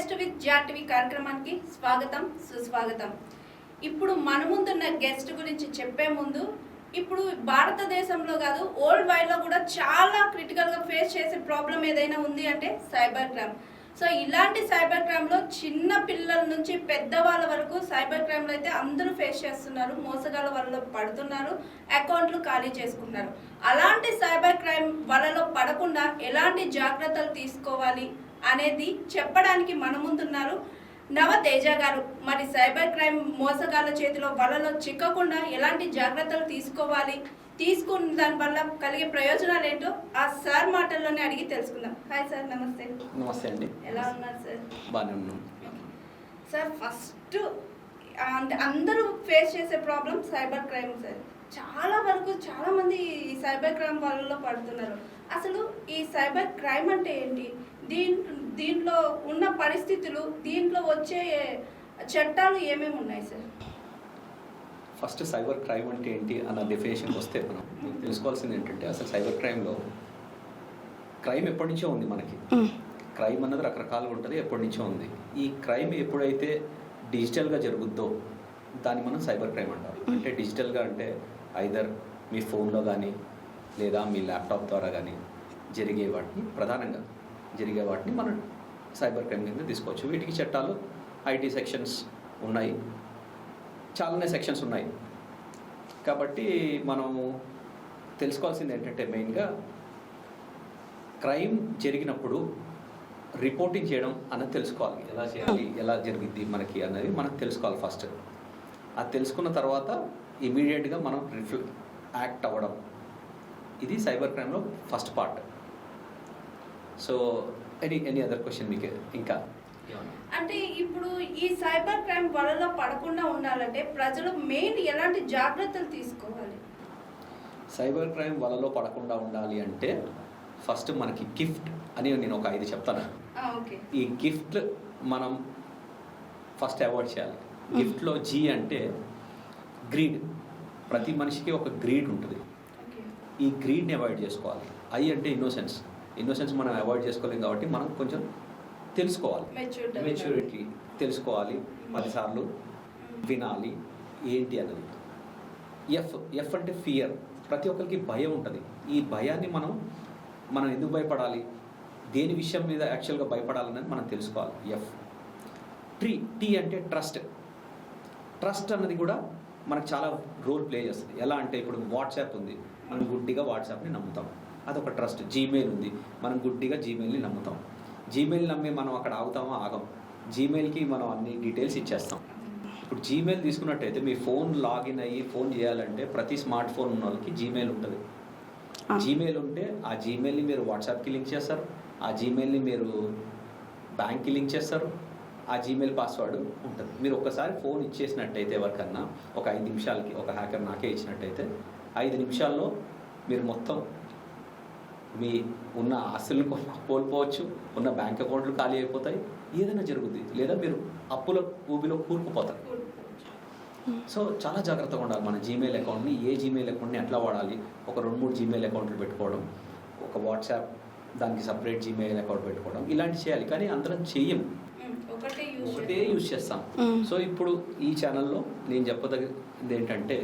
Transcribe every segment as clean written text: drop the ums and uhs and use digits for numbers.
Just with జాటివి కార్యక్రమానికి స్వాగతం సుస్వాగతం. ఇప్పుడు మన ముందున్న గెస్ట్ గురించి చెప్పే ముందు ఇప్పుడు భారతదేశంలో కాదు వరల్డ్ వైడ్ లో కూడా చాలా క్రిటికల్ గా ఫేస్ చేసే ప్రాబ్లం ఏదైనా ఉంది అంటే సైబర్ క్రైమ్. సో ఇలాంటి సైబర్ క్రైమ్ లో చిన్న పిల్లల నుంచి పెద్దవాళ్ళ వరకు సైబర్ క్రైమ్ లో అయితే అందరూ ఫేస్ చేస్తున్నారు. మోసగాళ్ళ వలలో పడుతున్నారు, అకౌంట్లు ఖాళీ చేసుకుంటున్నారు. అలాంటి సైబర్ క్రైమ్ వలలో పడకుండా ఎలాంటి జాగ్రత్తలు తీసుకోవాలి అనేది చెప్పడానికి మన ముందున్నారు నవతేజ గారు. మరి సైబర్ క్రైమ్ మోసగాళ్ళ చేతిలో వలలో చిక్కకుండా ఎలాంటి జాగ్రత్తలు తీసుకోవాలి, తీసుకున్న దాని వల్ల కలిగే ప్రయోజనాలు ఏంటో ఆ సార్ మాటల్లోనే అడిగి తెలుసుకుందాం. హాయ్ సార్, నమస్తే. నమస్తే అండి. ఎలా ఉన్నారు సార్? బాగానే ఉన్నాం సార్. ఫస్ట్ అంటే అందరూ ఫేస్ చేసే ప్రాబ్లం సైబర్ క్రైమ్ సార్. చాలా వరకు చాలా మంది ఈ సైబర్ క్రైమ్ వాళ్ళలో పడుతున్నారు. అసలు ఈ సైబర్ క్రైమ్ అంటే ఏంటి, దీంట్లో ఉన్న పరిస్థితులు, దీంట్లో వచ్చే చట్టాలు ఏమేమి ఉన్నాయి సార్? ఫస్ట్ సైబర్ క్రైమ్ అంటే ఏంటి అన్న డెఫినేషన్కి వస్తే మనం తెలుసుకోవాల్సింది ఏంటంటే, అసలు సైబర్ క్రైమ్లో క్రైమ్ ఎప్పటి నుంచో ఉంది. మనకి క్రైమ్ అన్నది రకరకాలుగా ఉంటుంది, ఎప్పటి నుంచో ఉంది. ఈ క్రైమ్ ఎప్పుడైతే డిజిటల్గా జరుగుద్దో దాన్ని మనం సైబర్ క్రైమ్ అంటారు. అంటే డిజిటల్గా అంటే ఐదర్ మీ ఫోన్లో కానీ లేదా మీ ల్యాప్టాప్ ద్వారా కానీ ప్రధానంగా జరిగే వాటిని మనం సైబర్ క్రైమ్ కింద తీసుకోవచ్చు. వీటికి చట్టాలు ఐటీ సెక్షన్స్ ఉన్నాయి, చాలానే సెక్షన్స్ ఉన్నాయి. కాబట్టి మనం తెలుసుకోవాల్సింది ఏంటంటే, మెయిన్గా క్రైమ్ జరిగినప్పుడు రిపోర్టింగ్ చేయడం అన్నది తెలుసుకోవాలి. ఎలా చేయాలి, ఎలా జరిగింది మనకి అన్నది మనం తెలుసుకోవాలి ఫస్ట్. అది తెలుసుకున్న తర్వాత ఇమీడియట్గా మనం యాక్ట్ అవ్వడం, ఇది సైబర్ క్రైమ్లో first part. So any other question మీకు ఇంకా? అంటే ఇప్పుడు ఈ సైబర్ క్రైమ్ వలలో పడకుండా ఉండాలంటే ప్రజలు మెయిన్ ఎలాంటి జాగ్రత్తలు తీసుకోవాలి? సైబర్ క్రైమ్ వలలో పడకుండా ఉండాలి అంటే ఫస్ట్ మనకి గిఫ్ట్ అని నేను ఒక 5 చెప్తాను. ఈ గిఫ్ట్ మనం ఫస్ట్ అవాయిడ్ చేయాలి. గిఫ్ట్లో జీ అంటే గ్రీడ్. ప్రతి మనిషికి ఒక గ్రీడ్ ఉంటుంది. ఈ గ్రీడ్ని అవాయిడ్ చేసుకోవాలి. ఐ అంటే ఇన్నోసెన్స్ మనం అవాయిడ్ చేసుకోలేం కాబట్టి మనం కొంచెం తెలుసుకోవాలి, మెచ్యూరిటీ తెలుసుకోవాలి, 10 సార్లు వినాలి ఏంటి అన్నది. ఎఫ్ అంటే ఫియర్. ప్రతి ఒక్కరికి భయం ఉంటుంది. ఈ భయాన్ని మనం ఎందుకు భయపడాలి, దేని విషయం మీద యాక్చువల్గా భయపడాలనేది మనం తెలుసుకోవాలి. ఎఫ్. టీ అంటే ట్రస్ట్ అన్నది కూడా మనకు చాలా రోల్ ప్లే చేస్తుంది. ఎలా అంటే ఇప్పుడు వాట్సాప్ ఉంది, మనం గుడ్డిగా వాట్సాప్ని నమ్ముతాం, అదొక ట్రస్ట్. జీమెయిల్ ఉంది, మనం గుడ్డిగా జీమెయిల్ని నమ్ముతాం. జీమెయిల్ నమ్మి మనం అక్కడ ఆగం. జీమెయిల్కి మనం అన్ని డీటెయిల్స్ ఇచ్చేస్తాం. ఇప్పుడు జీమెయిల్ తీసుకున్నట్టయితే మీ ఫోన్ లాగిన్ అయ్యి ఫోన్ చేయాలంటే ప్రతి స్మార్ట్ ఫోన్ ఉన్న వాళ్ళకి జీమెయిల్ ఉంటుంది. జీమెయిల్ ఉంటే ఆ జీమెయిల్ని మీరు వాట్సాప్కి లింక్ చేస్తారు, ఆ జీమెయిల్ని మీరు బ్యాంక్కి లింక్ చేస్తారు, ఆ జీమెయిల్ పాస్వర్డ్ ఉంటుంది. మీరు ఒక్కసారి ఫోన్ ఇచ్చేసినట్టయితే ఎవరికన్నా ఒక 5 నిమిషాలకి, ఒక హ్యాకర్ నాకే ఇచ్చినట్టయితే 5 నిమిషాల్లో మీరు మొత్తం మీ ఉన్న ఆస్తులను కోల్పోవచ్చు, ఉన్న బ్యాంక్ అకౌంట్లు ఖాళీ అయిపోతాయి, ఏదైనా జరుగుద్ది, లేదా మీరు అప్పుల ఊబిలో కూరుకుపోతారు. సో చాలా జాగ్రత్తగా ఉండాలి మన జీమెయిల్ అకౌంట్ని. ఏ జీమెయిల్ అకౌంట్ని ఎట్లా వాడాలి, ఒక 2-3 జీమెయిల్ అకౌంట్లు పెట్టుకోవడం, ఒక వాట్సాప్ దానికి సపరేట్ జీమెయిల్ అకౌంట్ పెట్టుకోవడం, ఇలాంటివి చేయాలి. కానీ అందరం చెయ్యం, ఒకటే యూజ్ చేస్తాం. సో ఇప్పుడు ఈ ఛానల్లో నేను చెప్పదగింది ఏంటంటే,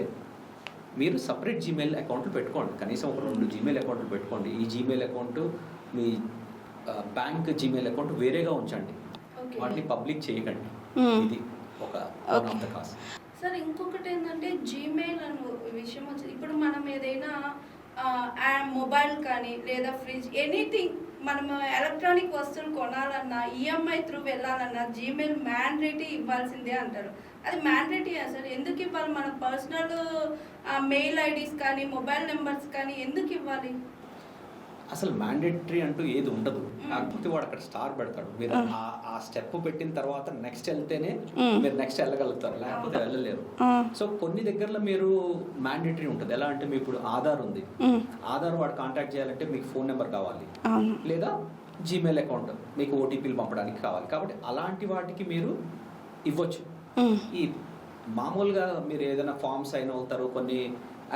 మీరు సపరేట్ జీమెయిల్ అకౌంట్లు పెట్టుకోండి. కనీసం ఒక 2 జీమెయిల్ అకౌంట్లు పెట్టుకోండి. ఈ జీమెయిల్ అకౌంట్ మీ బ్యాంక్ జీమెయిల్ అకౌంట్ వేరేగా ఉంచండి, వాటిని పబ్లిక్ చేయకండి. ఇది ఒక one of the cause. Sir ఇంకొకటి ఏంటంటే, జీమెయిల్ అనే విషయం వచ్చింది. ఇప్పుడు మనం ఏదైనా మొబైల్ కానీ లేదా ఫ్రిడ్జ్ ఎనీథింగ్ మనం ఎలక్ట్రానిక్ వస్తువులు కొనాలన్నా, ఈఎంఐ త్రూ వెళ్ళాలన్నా జీమెయిల్ మ్యాండేటరీ ఇవ్వాల్సిందే అంటారు. అది మ్యాండేటరీ అసలు ఎందుకు ఇవ్వాలి? మన పర్సనల్ మెయిల్ ఐడీస్ కానీ మొబైల్ నెంబర్స్ కానీ ఎందుకు ఇవ్వాలి? అసలు మ్యాండేటరీ అంటూ ఏది ఉండదు. కాకపోతే వాడు అక్కడ స్టార్ పెడతాడు. మీరు ఆ స్టెప్ పెట్టిన తర్వాత నెక్స్ట్ వెళ్తేనే మీరు నెక్స్ట్ వెళ్ళగలుగుతారు, లేకపోతే వెళ్ళలేరు. సో కొన్ని దగ్గరలో మీరు మ్యాండేటరీ ఉంటుంది. ఎలా అంటే, మీ ఇప్పుడు ఆధార్ ఉంది, ఆధార్ వాడు కాంటాక్ట్ చేయాలంటే మీకు ఫోన్ నెంబర్ కావాలి, లేదా జీమెయిల్ అకౌంట్ మీకు ఓటీపీలు పంపడానికి కావాలి. కాబట్టి అలాంటి వాటికి మీరు ఇవ్వచ్చు. ఈ మామూలుగా మీరు ఏదైనా ఫామ్ సైన్ అవుతారు, కొన్ని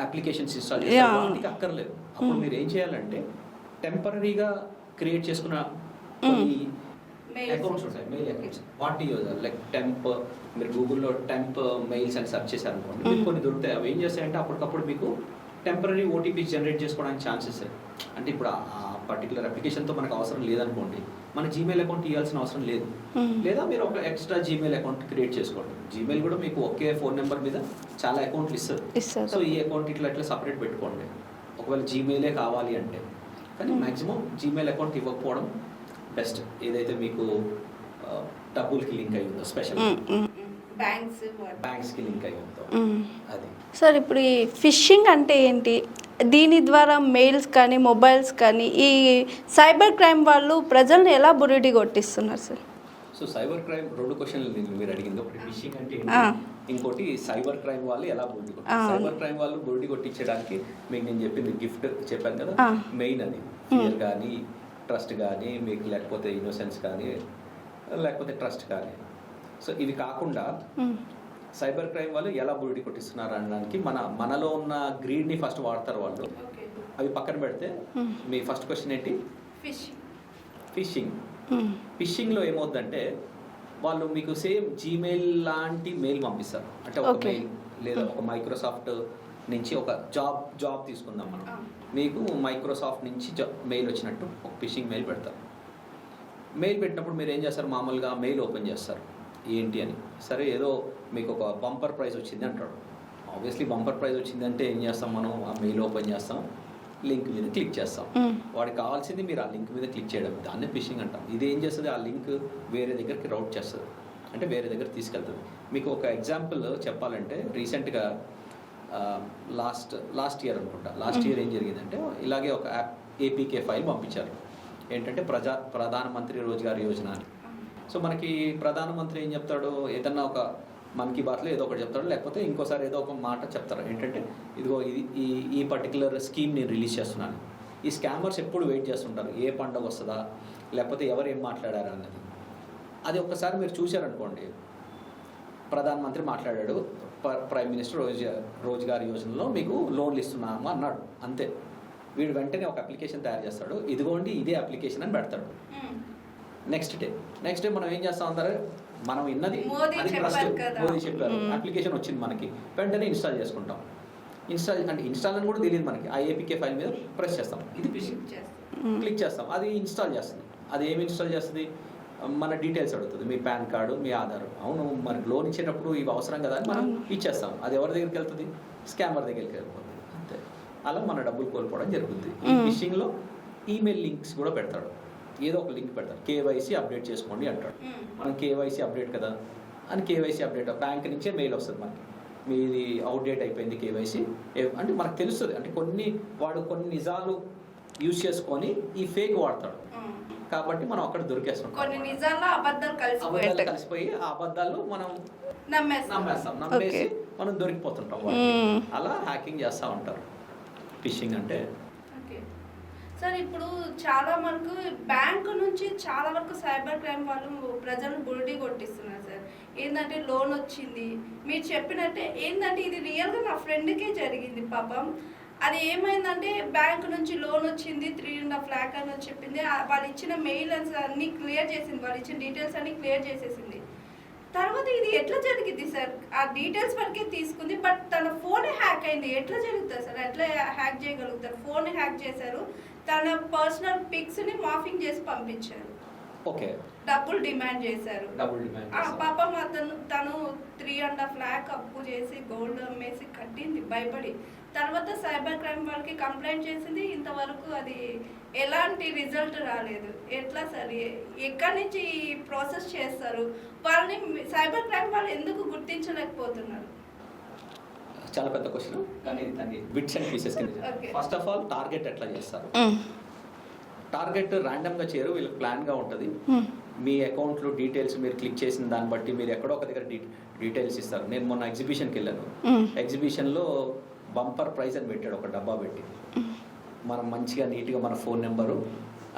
అప్లికేషన్స్ ఇన్స్టాల్ చేస్తారు, వాటికి అక్కర్లేదు. అప్పుడు మీరు ఏం చేయాలంటే, టెంపరీగా క్రియేట్ చేసుకున్న కొన్ని అకౌంట్స్ ఉంటాయి, మెయిల్ అకౌంట్స్. వాటి యూజర్ లైక్ టెంప్, మీరు గూగుల్లో టెంప్ మెయిల్స్ అని సెర్చ్ చేశారనుకోండి, మీకు కొన్ని దొరుకుతాయి. అవి ఏం చేస్తాయంటే అప్పటికప్పుడు మీకు టెంపరీ ఓటీపీ జనరేట్ చేసుకోవడానికి ఛాన్సెస్. అంటే ఇప్పుడు ఆ పర్టికులర్ అప్లికేషన్తో మనకు అవసరం లేదనుకోండి, మన జీమెయిల్ అకౌంట్ ఇవ్వాల్సిన అవసరం లేదు. లేదా మీరు ఒక ఎక్స్ట్రా జీమెయిల్ అకౌంట్ క్రియేట్ చేసుకోండి. జీమెయిల్ కూడా మీకు ఒకే ఫోన్ నెంబర్ మీద చాలా అకౌంట్లు ఇస్తారు. సో ఈ అకౌంట్ ఇట్లా సపరేట్ పెట్టుకోండి ఒకవేళ జీమెయిలే కావాలి అంటే. కానీ మ్యాక్సిమం జీమెయిల్ అకౌంట్ ఇవ్వకపోవడం బెస్ట్. ఏదైతే మీకు డబ్బులకి లింక్ అయి ఉందో, స్పెషల్ బ్యాంక్స్కి లింక్ అయి ఉందో అది. సార్ ఇప్పుడు ఈ ఫిషింగ్ అంటే ఏంటి? దీని ద్వారా మెయిల్స్ కానీ మొబైల్స్ కానీ ఈ సైబర్ క్రైమ్ వాళ్ళు ప్రజల్ని ఎలా బురిడి కొట్టిస్తున్నారు సార్? సో సైబర్ క్రైమ్ 2 క్వశ్చన్లు మీరు అడిగింది. ఒకటి ఫిషింగ్ అంటే ఏంటి, ఇంకోటి సైబర్ క్రైమ్ వాళ్ళు ఎలా బురిడి కొట్టిస్తారు. సైబర్ క్రైమ్ వాళ్ళు బురిడి కొట్టించడానికి మీకు నేను చెప్పింది గిఫ్ట్ చెప్పాను కదా, మెయిన్ అది. ఫియర్ కానీ, ట్రస్ట్ కానీ, మీకు లేకపోతే ఇన్నోసెన్స్ కానీ, లేకపోతే ట్రస్ట్ కానీ. సో ఇవి కాకుండా సైబర్ క్రైమ్ వాళ్ళు ఎలా బురిడి కొట్టిస్తున్నారు అనడానికి మనలో ఉన్న గ్రీడ్ని ఫస్ట్ వాడతారు వాళ్ళు. అవి పక్కన పెడితే మీ ఫస్ట్ క్వశ్చన్ ఏంటి? ఫిషింగ్లో ఏమవుతుందంటే వాళ్ళు మీకు సేమ్ జీమెయిల్ లాంటి మెయిల్ పంపిస్తారు. అంటే ఒక మెయిల్ లేదా ఒక మైక్రోసాఫ్ట్ నుంచి ఒక జాబ్ తీసుకుందాం మనం. మీకు మైక్రోసాఫ్ట్ నుంచి మెయిల్ వచ్చినట్టు ఒక ఫిషింగ్ మెయిల్ పెడతారు. మెయిల్ పెట్టినప్పుడు మీరు ఏం చేస్తారు, మామూలుగా మెయిల్ ఓపెన్ చేస్తారు. ఏంటి అని, సరే ఏదో మీకు ఒక బంపర్ ప్రైజ్ వచ్చింది అంటాడు. ఆబ్వియస్లీ బంపర్ ప్రైజ్ వచ్చింది అంటే ఏం చేస్తాం మనం, ఆ మెయిల్ ఓపెన్ చేస్తాం, లింక్ మీద క్లిక్ చేస్తాం. వాడికి కావాల్సింది మీరు ఆ లింక్ మీద క్లిక్ చేయడం, దాన్నే ఫిషింగ్ అంటాం. ఇది ఏం చేస్తుంది, ఆ లింక్ వేరే దగ్గరికి రౌట్ చేస్తుంది, అంటే వేరే దగ్గర తీసుకెళ్తుంది. మీకు ఒక ఎగ్జాంపుల్ చెప్పాలంటే, రీసెంట్గా లాస్ట్ ఇయర్ అనుకుంటా, లాస్ట్ ఇయర్ ఏం జరిగిందంటే ఇలాగే ఒక ఏపీకే ఫైల్ పంపించారు. ఏంటంటే ప్రధానమంత్రి రోజ్గార్ యోజన అని. సో మనకి ప్రధానమంత్రి ఏం చెప్తాడు, ఏదన్నా ఒక మన్ కీ బాత్లో ఏదో ఒకటి చెప్తాడు, లేకపోతే ఇంకోసారి ఏదో ఒక మాట చెప్తారు. ఏంటంటే ఇదిగో ఈ పర్టికులర్ స్కీమ్ నేను రిలీజ్ చేస్తున్నాను. ఈ స్కామర్స్ ఎప్పుడు వెయిట్ చేస్తుంటారు, ఏ పండుగ వస్తుందా, లేకపోతే ఎవరు ఏం మాట్లాడారా అన్నది. అది ఒక్కసారి మీరు చూశారనుకోండి, ప్రధానమంత్రి మాట్లాడాడు, ప్రైమ్ మినిస్టర్ రోజ్గార్ యోజనలో మీకు లోన్లు ఇస్తున్నాము అన్నాడు, అంతే. వీడు వెంటనే ఒక అప్లికేషన్ తయారు చేస్తాడు, ఇదిగోండి ఇదే అప్లికేషన్ అని పెడతాడు. నెక్స్ట్ డే మనం ఏం చేస్తాం, అందరూ మనం విన్నది అది ట్రస్ట్, మోదీ చెప్పారు, అప్లికేషన్ వచ్చింది మనకి, వెంటనే ఇన్స్టాల్ చేసుకుంటాం. ఇన్స్టాల్ అని కూడా తెలియదు మనకి, ఆ ఏపీకే ఫైల్ మీద ప్రెస్ చేస్తాం, ఇది ఫిషింగ్, క్లిక్ చేస్తాం, అది ఇన్స్టాల్ చేస్తుంది. అది ఏమి ఇన్స్టాల్ చేస్తుంది, మన డీటెయిల్స్ అడుగుతుంది, మీ పాన్ కార్డు, మీ ఆధార్. అవును, మనకి లోన్ ఇచ్చేటప్పుడు ఇవి అవసరం కదా అని మనం ఇచ్చేస్తాం. అది ఎవరి దగ్గరికి వెళ్తుంది, స్కామర్ దగ్గరికి వెళ్ళిపోతుంది, అంతే. అలా మన డబ్బులు కోల్పోవడం జరుగుతుంది. ఈ ఫిషింగ్లో ఈమెయిల్ లింక్స్ కూడా పెడతాడు, ఏదో ఒక లింక్ పెడతారు, కేవైసీ అప్డేట్ చేసుకోండి అంటాడు. మనం కేవైసీ అప్డేట్ కదా అని కేవైసీ అప్డేట్, బ్యాంక్ నుంచే మెయిల్ వస్తుంది మనకి, మీది అవుట్డేట్ అయిపోయింది కేవైసీ అంటే మనకు తెలుస్తుంది. అంటే కొన్ని నిజాలు యూజ్ చేసుకొని ఈ ఫేక్ వాడతాడు, కాబట్టి మనం అక్కడ దొరికేస్తాం. కొన్ని నిజాల్లో అబద్ధాలు కలిసిపోయి ఆ అబద్ధాలు మనం నమ్మేసి మనం దొరికిపోతుంటాం. అలా హ్యాకింగ్ చేస్తూ ఉంటారు. ఫిషింగ్ అంటే సార్, ఇప్పుడు చాలా వరకు బ్యాంకు నుంచి చాలా వరకు సైబర్ క్రైమ్ వాళ్ళు ప్రజలను బురిడి కొట్టిస్తున్నారు సార్. ఏంటంటే లోన్ వచ్చింది, మీరు చెప్పినట్టే ఏంటంటే ఇది రియల్గా నా ఫ్రెండ్కే జరిగింది పాపం. అది ఏమైందంటే బ్యాంకు నుంచి లోన్ వచ్చింది 3.5 lakh అని చెప్పింది. వాళ్ళు ఇచ్చిన మెయిల్ అన్ని క్లియర్ చేసింది, వాళ్ళు ఇచ్చిన డీటెయిల్స్ అన్ని క్లియర్ చేసేసింది. తర్వాత ఇది ఎట్లా జరిగింది సార్, ఆ డీటెయిల్స్ వరకే తీసుకుంది, బట్ తన ఫోనే హ్యాక్ అయింది. ఎట్లా జరుగుతుంది సార్, ఎట్లా హ్యాక్ చేయగలుగుతారు? ఫోన్ హ్యాక్ చేశారు, తన పర్సనల్ పిక్స్ని మార్ఫింగ్ చేసి పంపించారు, ఓకే, డబ్బులు డిమాండ్ చేశారు. పాపం తను 3.5 lakh అప్పు చేసి గోల్డ్ అమ్మేసి కట్టింది భయపడి. తర్వాత సైబర్ క్రైమ్ వాళ్ళకి కంప్లైంట్ చేసింది, ఇంతవరకు అది ఎలాంటి రిజల్ట్ రాలేదు. ఎట్లా సార్, ఎక్కడి నుంచి ఈ ప్రాసెస్ చేస్తారు? వాళ్ళని సైబర్ క్రైమ్ వాళ్ళు ఎందుకు గుర్తించలేకపోతున్నారు? చాలా పెద్ద క్వశ్చన్, కానీ దాన్ని bits and pieces. First of all target ఎట్లా చేస్తారు? టార్గెట్ ర్యాండమ్గా చేయరు, వీళ్ళకి ప్లాన్గా ఉంటుంది. మీ అకౌంట్లో డీటెయిల్స్ మీరు క్లిక్ చేసిన దాన్ని బట్టి మీరు ఎక్కడో ఒక దగ్గర డీటెయిల్స్ ఇస్తారు. నేను మొన్న ఎగ్జిబిషన్కి వెళ్ళాను, ఎగ్జిబిషన్లో బంపర్ ప్రైజ్ అని పెట్టాడు, ఒక డబ్బా పెట్టి. మనం మంచిగా నీట్గా మన phone number,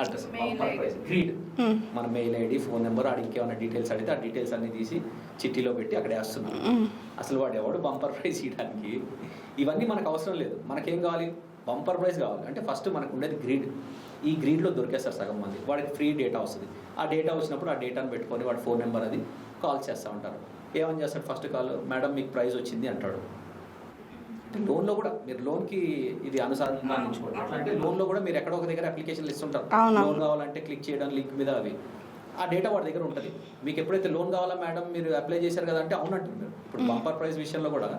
address, bumper prize, greed, మన మెయిల్ ఐడి, ఫోన్ నెంబర్, అడిగి ఏమైనా డీటెయిల్స్ అడిగితే ఆ డీటెయిల్స్ అన్ని తీసి చిట్టీలో పెట్టి అక్కడ వేస్తున్నాం. అసలు వాడు ఎవడు బంపర్ ప్రైజ్ ఇవ్వడానికి? ఇవన్నీ మనకు అవసరం లేదు. మనకేం కావాలి, బంపర్ ప్రైజ్ కావాలి అంటే ఫస్ట్ మనకు ఉండేది గ్రీడ్. ఈ గ్రీడ్లో దొరికేస్తారు సగం మంది. వాడికి ఫ్రీ డేటా వస్తుంది. ఆ డేటా వచ్చినప్పుడు ఆ డేటాను పెట్టుకొని వాడి ఫోన్ నెంబర్ అది కాల్ చేస్తూ ఉంటారు. ఏమని చేస్తాడు ఫస్ట్ కాల్, మేడం మీకు ప్రైజ్ వచ్చింది అంటాడు. అంటే లోన్లో కూడా మీరు లోన్కి ఇది అనుసంధానించుకోండి. అట్లా అంటే లోన్లో కూడా మీరు ఎక్కడో ఒక దగ్గర అప్లికేషన్లు ఇస్తుంటారు. లోన్ కావాలంటే క్లిక్ చేయడం లింక్ మీద అవి ఆ డేటా వాడి దగ్గర ఉంటుంది. మీకు ఎప్పుడైతే లోన్ కావాలా మేడం మీరు అప్లై చేశారు కదా అంటే అవునంటున్నారు. ఇప్పుడు బంపర్ ప్రైజ్ విషయంలో కూడా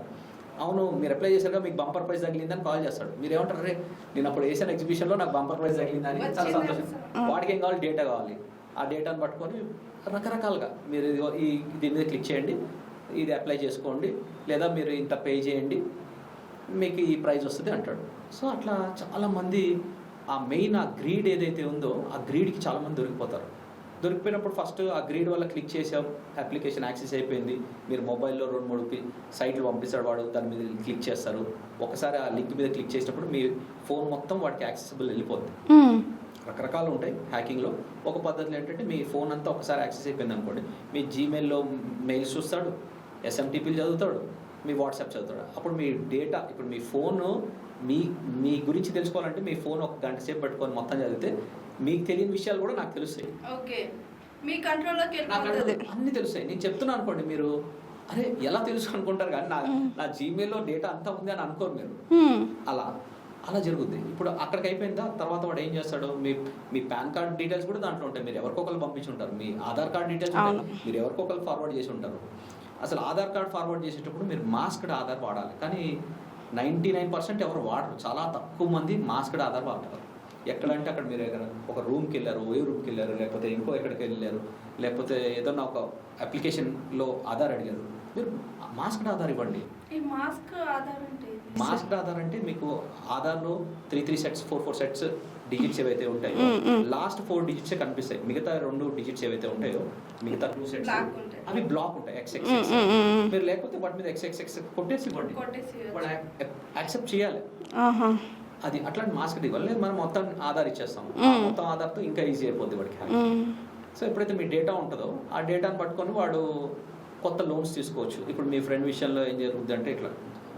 అవును మీరు అప్లై చేశారు కదా మీకు బంపర్ ప్రైజ్ తగిలిందని కాల్ చేస్తాడు. మీరు ఏమంటారు, రే నేను అప్పుడు వేసిన ఎగ్జిబిషన్లో నాకు బంపర్ ప్రైజ్ తగిలిందని చాలా సంతోషం. వాడికి ఏం కావాలి, డేటా కావాలి. ఆ డేటాను పట్టుకొని రకరకాలుగా మీరు దీని మీద క్లిక్ చేయండి, ఇది అప్లై చేసుకోండి, లేదా మీరు ఇంత పే చేయండి మీకు ఈ ప్రైజ్ వస్తుంది అంటాడు. సో అట్లా చాలామంది ఆ మెయిన్ ఆ గ్రీడ్ ఏదైతే ఉందో ఆ గ్రీడ్కి చాలామంది దొరికిపోతారు. దొరికిపోయినప్పుడు ఫస్ట్ ఆ గ్రీడ్ వల్ల క్లిక్ చేసాం, అప్లికేషన్ యాక్సెస్ అయిపోయింది. మీరు మొబైల్లో 2-3 సైట్లు పంపిస్తాడు వాడు, దాని మీద క్లిక్ చేస్తారు. ఒకసారి ఆ లింక్ మీద క్లిక్ చేసినప్పుడు మీ ఫోన్ మొత్తం వాడికి యాక్సెసిబుల్ వెళ్ళిపోతుంది. రకరకాలు ఉంటాయి హ్యాకింగ్లో. ఒక పద్ధతిలో ఏంటంటే మీ ఫోన్ అంతా ఒకసారి యాక్సెస్ అయిపోయింది అనుకోండి, మీ జీమెయిల్లో మెయిల్స్ చూస్తాడు, ఎస్ఎంటీపీలు చదువుతాడు, మీ వాట్సాప్ చదువుతాడు. అప్పుడు మీ డేటా ఇప్పుడు మీ ఫోను మీ గురించి తెలుసుకోవాలంటే మీ ఫోన్ ఒక గంట సేపు పెట్టుకొని మొత్తం చదివితే మీకు తెలియని విషయాలు కూడా నాకు తెలుస్తాయి. ఓకే, మీ కంట్రోల్లోకి అన్నీ తెలుస్తాయి. నేను చెప్తున్నాను అనుకోండి, మీరు అరే ఎలా తెలుసు అనుకుంటారు కానీ నా జీమెయిల్లో డేటా అంతా ఉంది అని అనుకోరు మీరు. అలా జరుగుద్ది. ఇప్పుడు అక్కడికి అయిపోయిందా తర్వాత వాడు ఏం చేస్తాడు, మీ పాన్ కార్డ్ డీటెయిల్స్ కూడా దాంట్లో ఉంటాయి. మీరు ఎవరికొకరు పంపించి ఉంటారు, మీ ఆధార్ కార్డ్ డీటెయిల్స్ మీరు ఎవరికొకరు ఫార్వర్డ్ చేసి ఉంటారు. అసలు ఆధార్ కార్డ్ ఫార్వర్డ్ చేసేటప్పుడు మీరు మాస్క్డ్ ఆధార్ వాడాలి. కానీ 99% ఎవరు వాడరు. చాలా తక్కువ మంది మాస్క్డ్ ఆధార్ వాడతారు. ఎక్కడంటే అక్కడ మీరు ఒక రూమ్కి వెళ్ళారు, ఏ రూమ్కి వెళ్ళారు, లేకపోతే ఇంకో ఎక్కడికి వెళ్ళారు, లేకపోతే ఏదన్నా ఒక అప్లికేషన్లో ఆధార్ అడిగారు, మీరు మాస్క్డ్ ఆధార్ ఇవ్వండి. మాస్క్డ్ ఆధార్ అంటే మీకు ఆధార్లో 3 సెట్స్ 4 సెట్స్ డిజిట్స్ ఏవైతే ఉంటాయో లాస్ట్ 4 డిజిట్సే కనిపిస్తాయి. మిగతా 2 డిజిట్స్ ఏవైతే ఉంటాయో మిగతా 2 సెట్స్ అవి బ్లాక్ ఉంటాయి. XXX మీరు లేకపోతే వాటి మీద XXX కొట్టేసి ఇవ్వండి, వాడు యాక్సెప్ట్ చేయాలి. అది అట్లాంటి మాస్క్ ఇవ్వాలి. మనం మొత్తం ఆధార్ ఇచ్చేస్తాం. మొత్తం ఆధార్తో ఇంకా ఈజీ అయిపోద్ది వాడికి. సో ఎప్పుడైతే మీ డేటా ఉంటుందో ఆ డేటాను పట్టుకొని వాడు కొత్త లోన్స్ తీసుకోవచ్చు. ఇప్పుడు మీ ఫ్రెండ్ విషయంలో ఏం జరుగుతుంది అంటే ఇట్లా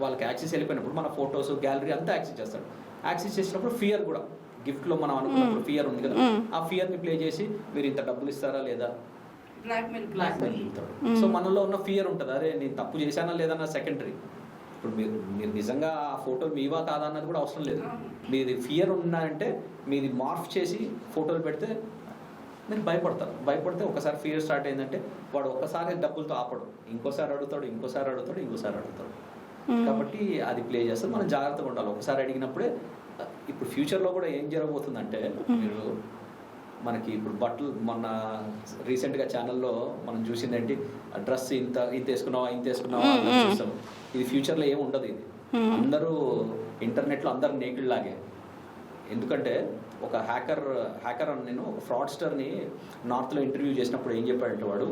వాళ్ళకి యాక్సెస్ వెళ్ళిపోయినప్పుడు మన ఫొటోస్ గ్యాలరీ అంతా యాక్సెస్ చేస్తాడు. యాక్సెస్ చేసినప్పుడు ఫియర్ కూడా, గిఫ్ట్లో మనం అనుకున్నప్పుడు ఫియర్ ఉంది కదా, ఆ ఫియర్ని ప్లే చేసి మీరు ఇంత డబ్బులు ఇస్తారా లేదా బ్లాక్మెయిల్ చెప్తాడు. సో మనలో ఉన్న ఫియర్ ఉంటుంది, అరే నేను తప్పు చేశానా లేదన్న సెకండరీ. ఇప్పుడు మీరు నిజంగా ఆ ఫోటోలు మీవా కాదా అన్నది కూడా అవసరం లేదు. మీది ఫియర్ ఉన్నాయంటే మీది మార్ఫ్ చేసి ఫోటోలు పెడితే మీరు భయపడతారు. భయపడితే ఒకసారి ఫియర్ స్టార్ట్ అయిందంటే వాడు ఒక్కసారి డబ్బులతో ఆపడు, ఇంకోసారి అడుగుతాడు. కాబట్టి అది ప్లే చేస్తారు. మనం జాగ్రత్తగా ఉండాలి. ఒకసారి అడిగినప్పుడే. ఇప్పుడు ఫ్యూచర్లో కూడా ఏం జరగబోతుందంటే మీరు మనకి ఇప్పుడు బట్టలు మొన్న రీసెంట్గా ఛానల్లో మనం చూసిందేంటి, డ్రెస్ ఇంత వేసుకున్నావా చూస్తాం. ఇది ఫ్యూచర్లో ఏమి ఉండదు. ఇది అందరూ ఇంటర్నెట్లో అందరు నేకిడ్ లాగే. ఎందుకంటే ఒక హ్యాకర్ అని నేను ఒక ఫ్రాడ్స్టర్ని నార్త్లో ఇంటర్వ్యూ చేసినప్పుడు ఏం చెప్పాడంటే వాడు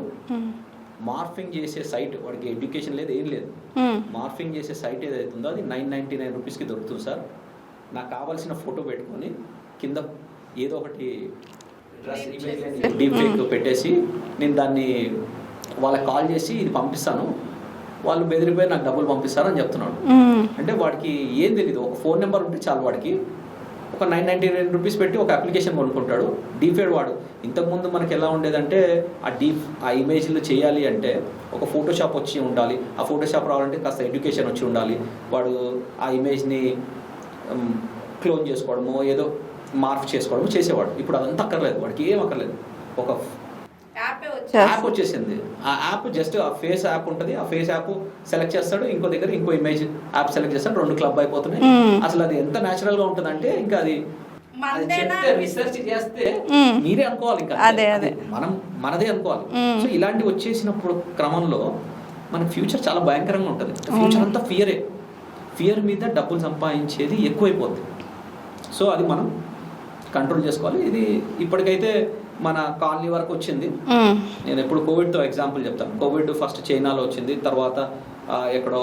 మార్ఫింగ్ చేసే సైట్, వాడికి ఎడ్యుకేషన్ లేదు ఏం లేదు, మార్ఫింగ్ చేసే సైట్ ఏదైతే ఉందో అది 999 రూపీస్కి దొరుకుతుంది సార్. నాకు కావాల్సిన ఫోటో పెట్టుకొని కింద ఏదో ఒకటి డ్రెస్ ఇమేజ్ డీప్ ఫేక్ పెట్టేసి నేను దాన్ని వాళ్ళకి కాల్ చేసి ఇది పంపిస్తాను, వాళ్ళు బెదిరిపోయి నాకు డబ్బులు పంపిస్తారని చెప్తున్నాడు. అంటే వాడికి ఏం తెలియదు, ఒక ఫోన్ నెంబర్ ఉంటే చాలు వాడికి ఒక 999 రూపీస్ పెట్టి ఒక అప్లికేషన్ కొనుక్కుంటాడు. డీఫేడ్ వాడు. ఇంతకుముందు మనకి ఎలా ఉండేదంటే ఆ ఇమేజ్లు చేయాలి అంటే ఒక ఫోటోషాప్ వచ్చి ఉండాలి. ఆ ఫోటోషాప్ రావాలంటే కాస్త ఎడ్యుకేషన్ వచ్చి ఉండాలి. వాడు ఆ ఇమేజ్ని క్లోన్ చేసుకోవడమో ఏదో మార్క్ చేసుకోవడమో చేసేవాడు. ఇప్పుడు అదంతా అక్కర్లేదు, వాడికి ఏం అక్కర్లేదు. ఒక యాప్ వచ్చేసింది. ఆ యాప్ జస్ట్ ఆ ఫేస్ యాప్ ఉంటుంది. ఆ ఫేస్ యాప్ సెలెక్ట్ చేస్తాడు, ఇంకో దగ్గర ఇంకో ఇమేజ్ యాప్ సెలెక్ట్ చేస్తాడు, 2 క్లబ్ అయిపోతున్నాయి. అసలు అది ఎంత న్యాచురల్ గా ఉంటుంది అంటే ఇంకా అది చెప్తే రీసెర్చ్ చేస్తే మీరే అనుకోవాలి, ఇంకా మనదే అనుకోవాలి. సో ఇలాంటివి వచ్చేసినప్పుడు క్రమంలో మన ఫ్యూచర్ చాలా భయంకరంగా ఉంటుంది. ఫ్యూచర్ అంతా ఫియర్ మీద డబ్బులు సంపాదించేది ఎక్కువైపోద్ది. సో అది మనం కంట్రోల్ చేసుకోవాలి. ఇది ఇప్పటికైతే మన కాలనీ వరకు వచ్చింది. నేను ఎప్పుడు కోవిడ్తో ఎగ్జాంపుల్ చెప్తాను. కోవిడ్ ఫస్ట్ చైనాలో వచ్చింది, తర్వాత ఎక్కడో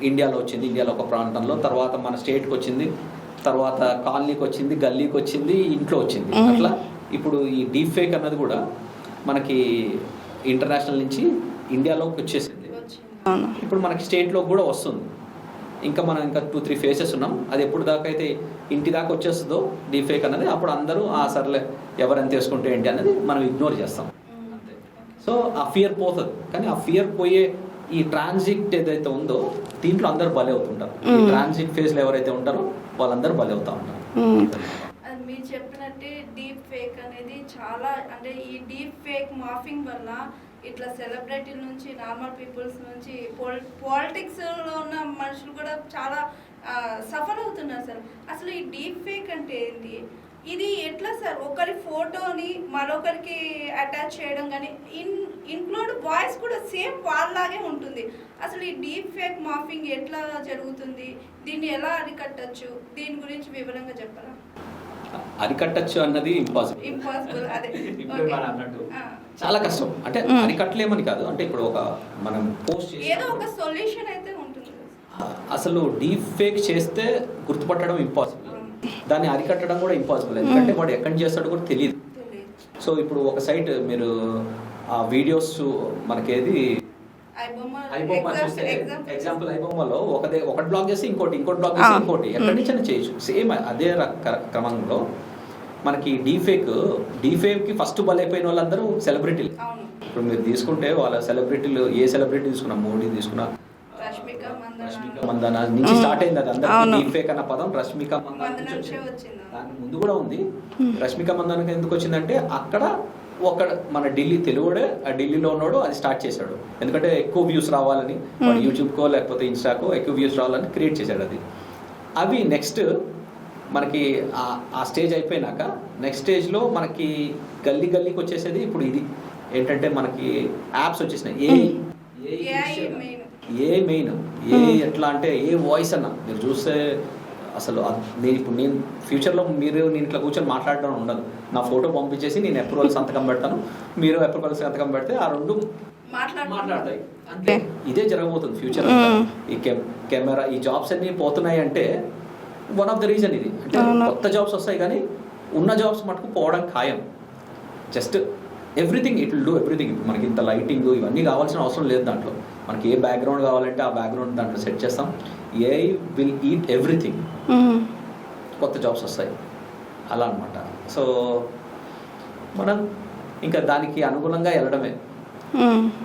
ఇండియాలో వచ్చింది, ఇండియాలో ఒక ప్రాంతంలో, తర్వాత మన స్టేట్కి వచ్చింది, తర్వాత కాలనీకి వచ్చింది, గల్లీకి వచ్చింది, ఇంట్లో వచ్చింది. అట్లా ఇప్పుడు ఈ డీప్ ఫేక్ అన్నది కూడా మనకి ఇంటర్నేషనల్ నుంచి ఇండియాలోకి వచ్చేసింది. ఇప్పుడు మనకి స్టేట్లో కూడా వస్తుంది. ఇంకా మనం ఇంకా 2-3 ఫేసెస్ ఉన్నాం. అది ఎప్పుడు దాకా అయితే ఇంటి దాకా వచ్చేస్తుందో డీప్ ఫేక్ అన్నది, అప్పుడు అందరూ సర్లే ఎవరెంత వేసుకుంటే ఏంటి అనేది మనం ఇగ్నోర్ చేస్తాం అంతే. సో ఆ ఫియర్ పోతుంది. కానీ ఆ ఫియర్ పోయే ఈ ట్రాన్సిట్ ఏదైతే ఉందో దీంట్లో అందరూ బలి అవుతుంటారు. ఈ ట్రాన్సిట్ ఫేజ్లో ఎవరైతే ఉంటారో వాళ్ళందరూ బలి అవుతూ ఉంటారు. అది మీరు చెప్పినట్టే డీప్ ఫేక్ అనేది చాలా, అంటే ఈ డీప్ ఫేక్ మాఫింగ్ వల్ల ఇట్లా సెలబ్రిటీల నుంచి, నార్మల్ పీపుల్స్ నుంచి, పాలిటిక్స్లో ఉన్న మనుషులు కూడా చాలా సఫర్ అవుతున్నారు సార్. అసలు ఈ డీప్ ఫేక్ అంటే ఏంటి? ఇది ఎట్లా సార్? ఒకరి ఫోటోని మరొకరికి అటాచ్ చేయడం కానీ ఇన్క్లూడ్ వాయిస్ కూడా సేమ్ వాళ్ళలాగే ఉంటుంది. అసలు ఈ డీప్ ఫేక్ మాఫింగ్ ఎట్లా జరుగుతుంది? దీన్ని ఎలా అరికట్టచ్చు? దీని గురించి వివరంగా చెప్పరా? అరికట్టచ్చు అన్నది ఇంపాసిబుల్. అదే అన్నట్టు చాలా కష్టం. అంటే అరికట్టలేమని కాదు, అంటే ఇప్పుడు ఒక మనం పోస్ట్ ఏదో ఒక సొల్యూషన్ అయితే ఉంటుంది. అసలు డీప్ ఫేక్ చేస్తే గుర్తుపట్టడం ఇంపాసిబుల్, దాన్ని అరికట్టడం కూడా ఇంపాసిబుల్. ఎందుకంటే వాడు ఎక్కడి చేస్తాడో కూడా తెలియదు. సో ఇప్పుడు ఒక సైట్ మీరు ఆ వీడియోస్ మనకేది ఐబొమ్మ చూస్తే ఎగ్జాంపుల్, ఐబొమ్మలో ఒకటి బ్లాక్ చేసి ఇంకోటి బ్లాక్ చేసి ఇంకోటి ఎక్కడి నుంచి అయినా చేయొచ్చు. సేమ్ అదే క్రమంలో మనకి డీఫేక్ కి ఫస్ట్ బలైపోయిన వాళ్ళందరూ సెలబ్రిటీలు. ఇప్పుడు మీరు తీసుకుంటే వాళ్ళ సెలబ్రిటీలు, ఏ సెలబ్రిటీ తీసుకున్నా, మోడీ తీసుకున్నా, రష్మిక మందాన నుంచి స్టార్ట్ అయింది. అది అందరికీ డీఫేక్ అన్న పదం రష్మిక మందాన నుంచి వచ్చింది. దాని ముందు కూడా ఉంది. రష్మిక మందానకి ఎందుకు వచ్చిందంటే అక్కడ మన ఢిల్లీ తెలుగుడే, ఆ ఢిల్లీలో ఉన్నాడు, అది స్టార్ట్ చేశాడు. ఎందుకంటే ఎక్కువ వ్యూస్ రావాలని, వాడు యూట్యూబ్కో లేకపోతే ఇన్స్టాకో ఎక్కువ వ్యూస్ రావాలని క్రియేట్ చేశాడు. అవి నెక్స్ట్ మనకి ఆ స్టేజ్ అయిపోయినాక నెక్స్ట్ స్టేజ్లో మనకి గల్లీకి వచ్చేసేది ఇప్పుడు ఇది ఏంటంటే మనకి యాప్స్ వచ్చేసినాయి. ఏ మెయిన్ ఎట్లా అంటే ఏ వాయిస్ అన్న మీరు చూస్తే అసలు నేను ఫ్యూచర్లో నేను ఇట్లా కూర్చొని మాట్లాడడం ఉండదు. నా ఫోటో పంపించేసి నేను అప్రూవల్ సంతకం పెడతాను, మీరు అప్రూవల్ సంతకం పెడితే ఆ రెండు మాట్లాడతాయి. అంతే, ఇదే జరగబోతుంది ఫ్యూచర్. ఈ కెమెరా, ఈ జాబ్స్ అన్ని పోతున్నాయి అంటే వన్ ఆఫ్ ద రీజన్ ఇది. అంటే కొత్త జాబ్స్ వస్తాయి కానీ ఉన్న జాబ్స్ మటుకు పోవడం ఖాయం. Just everything it will do everything. ఇప్పుడు మనకి ఇంత లైటింగ్ ఇవన్నీ కావాల్సిన అవసరం లేదు. దాంట్లో మనకి ఏ బ్యాక్గ్రౌండ్ కావాలంటే ఆ బ్యాక్గ్రౌండ్ దాంట్లో సెట్ చేస్తాం. AI will eat everything. కొత్త జాబ్స్ వస్తాయి అలా అనమాట. సో మనం ఇంకా దానికి అనుగుణంగా వెళ్ళడమే,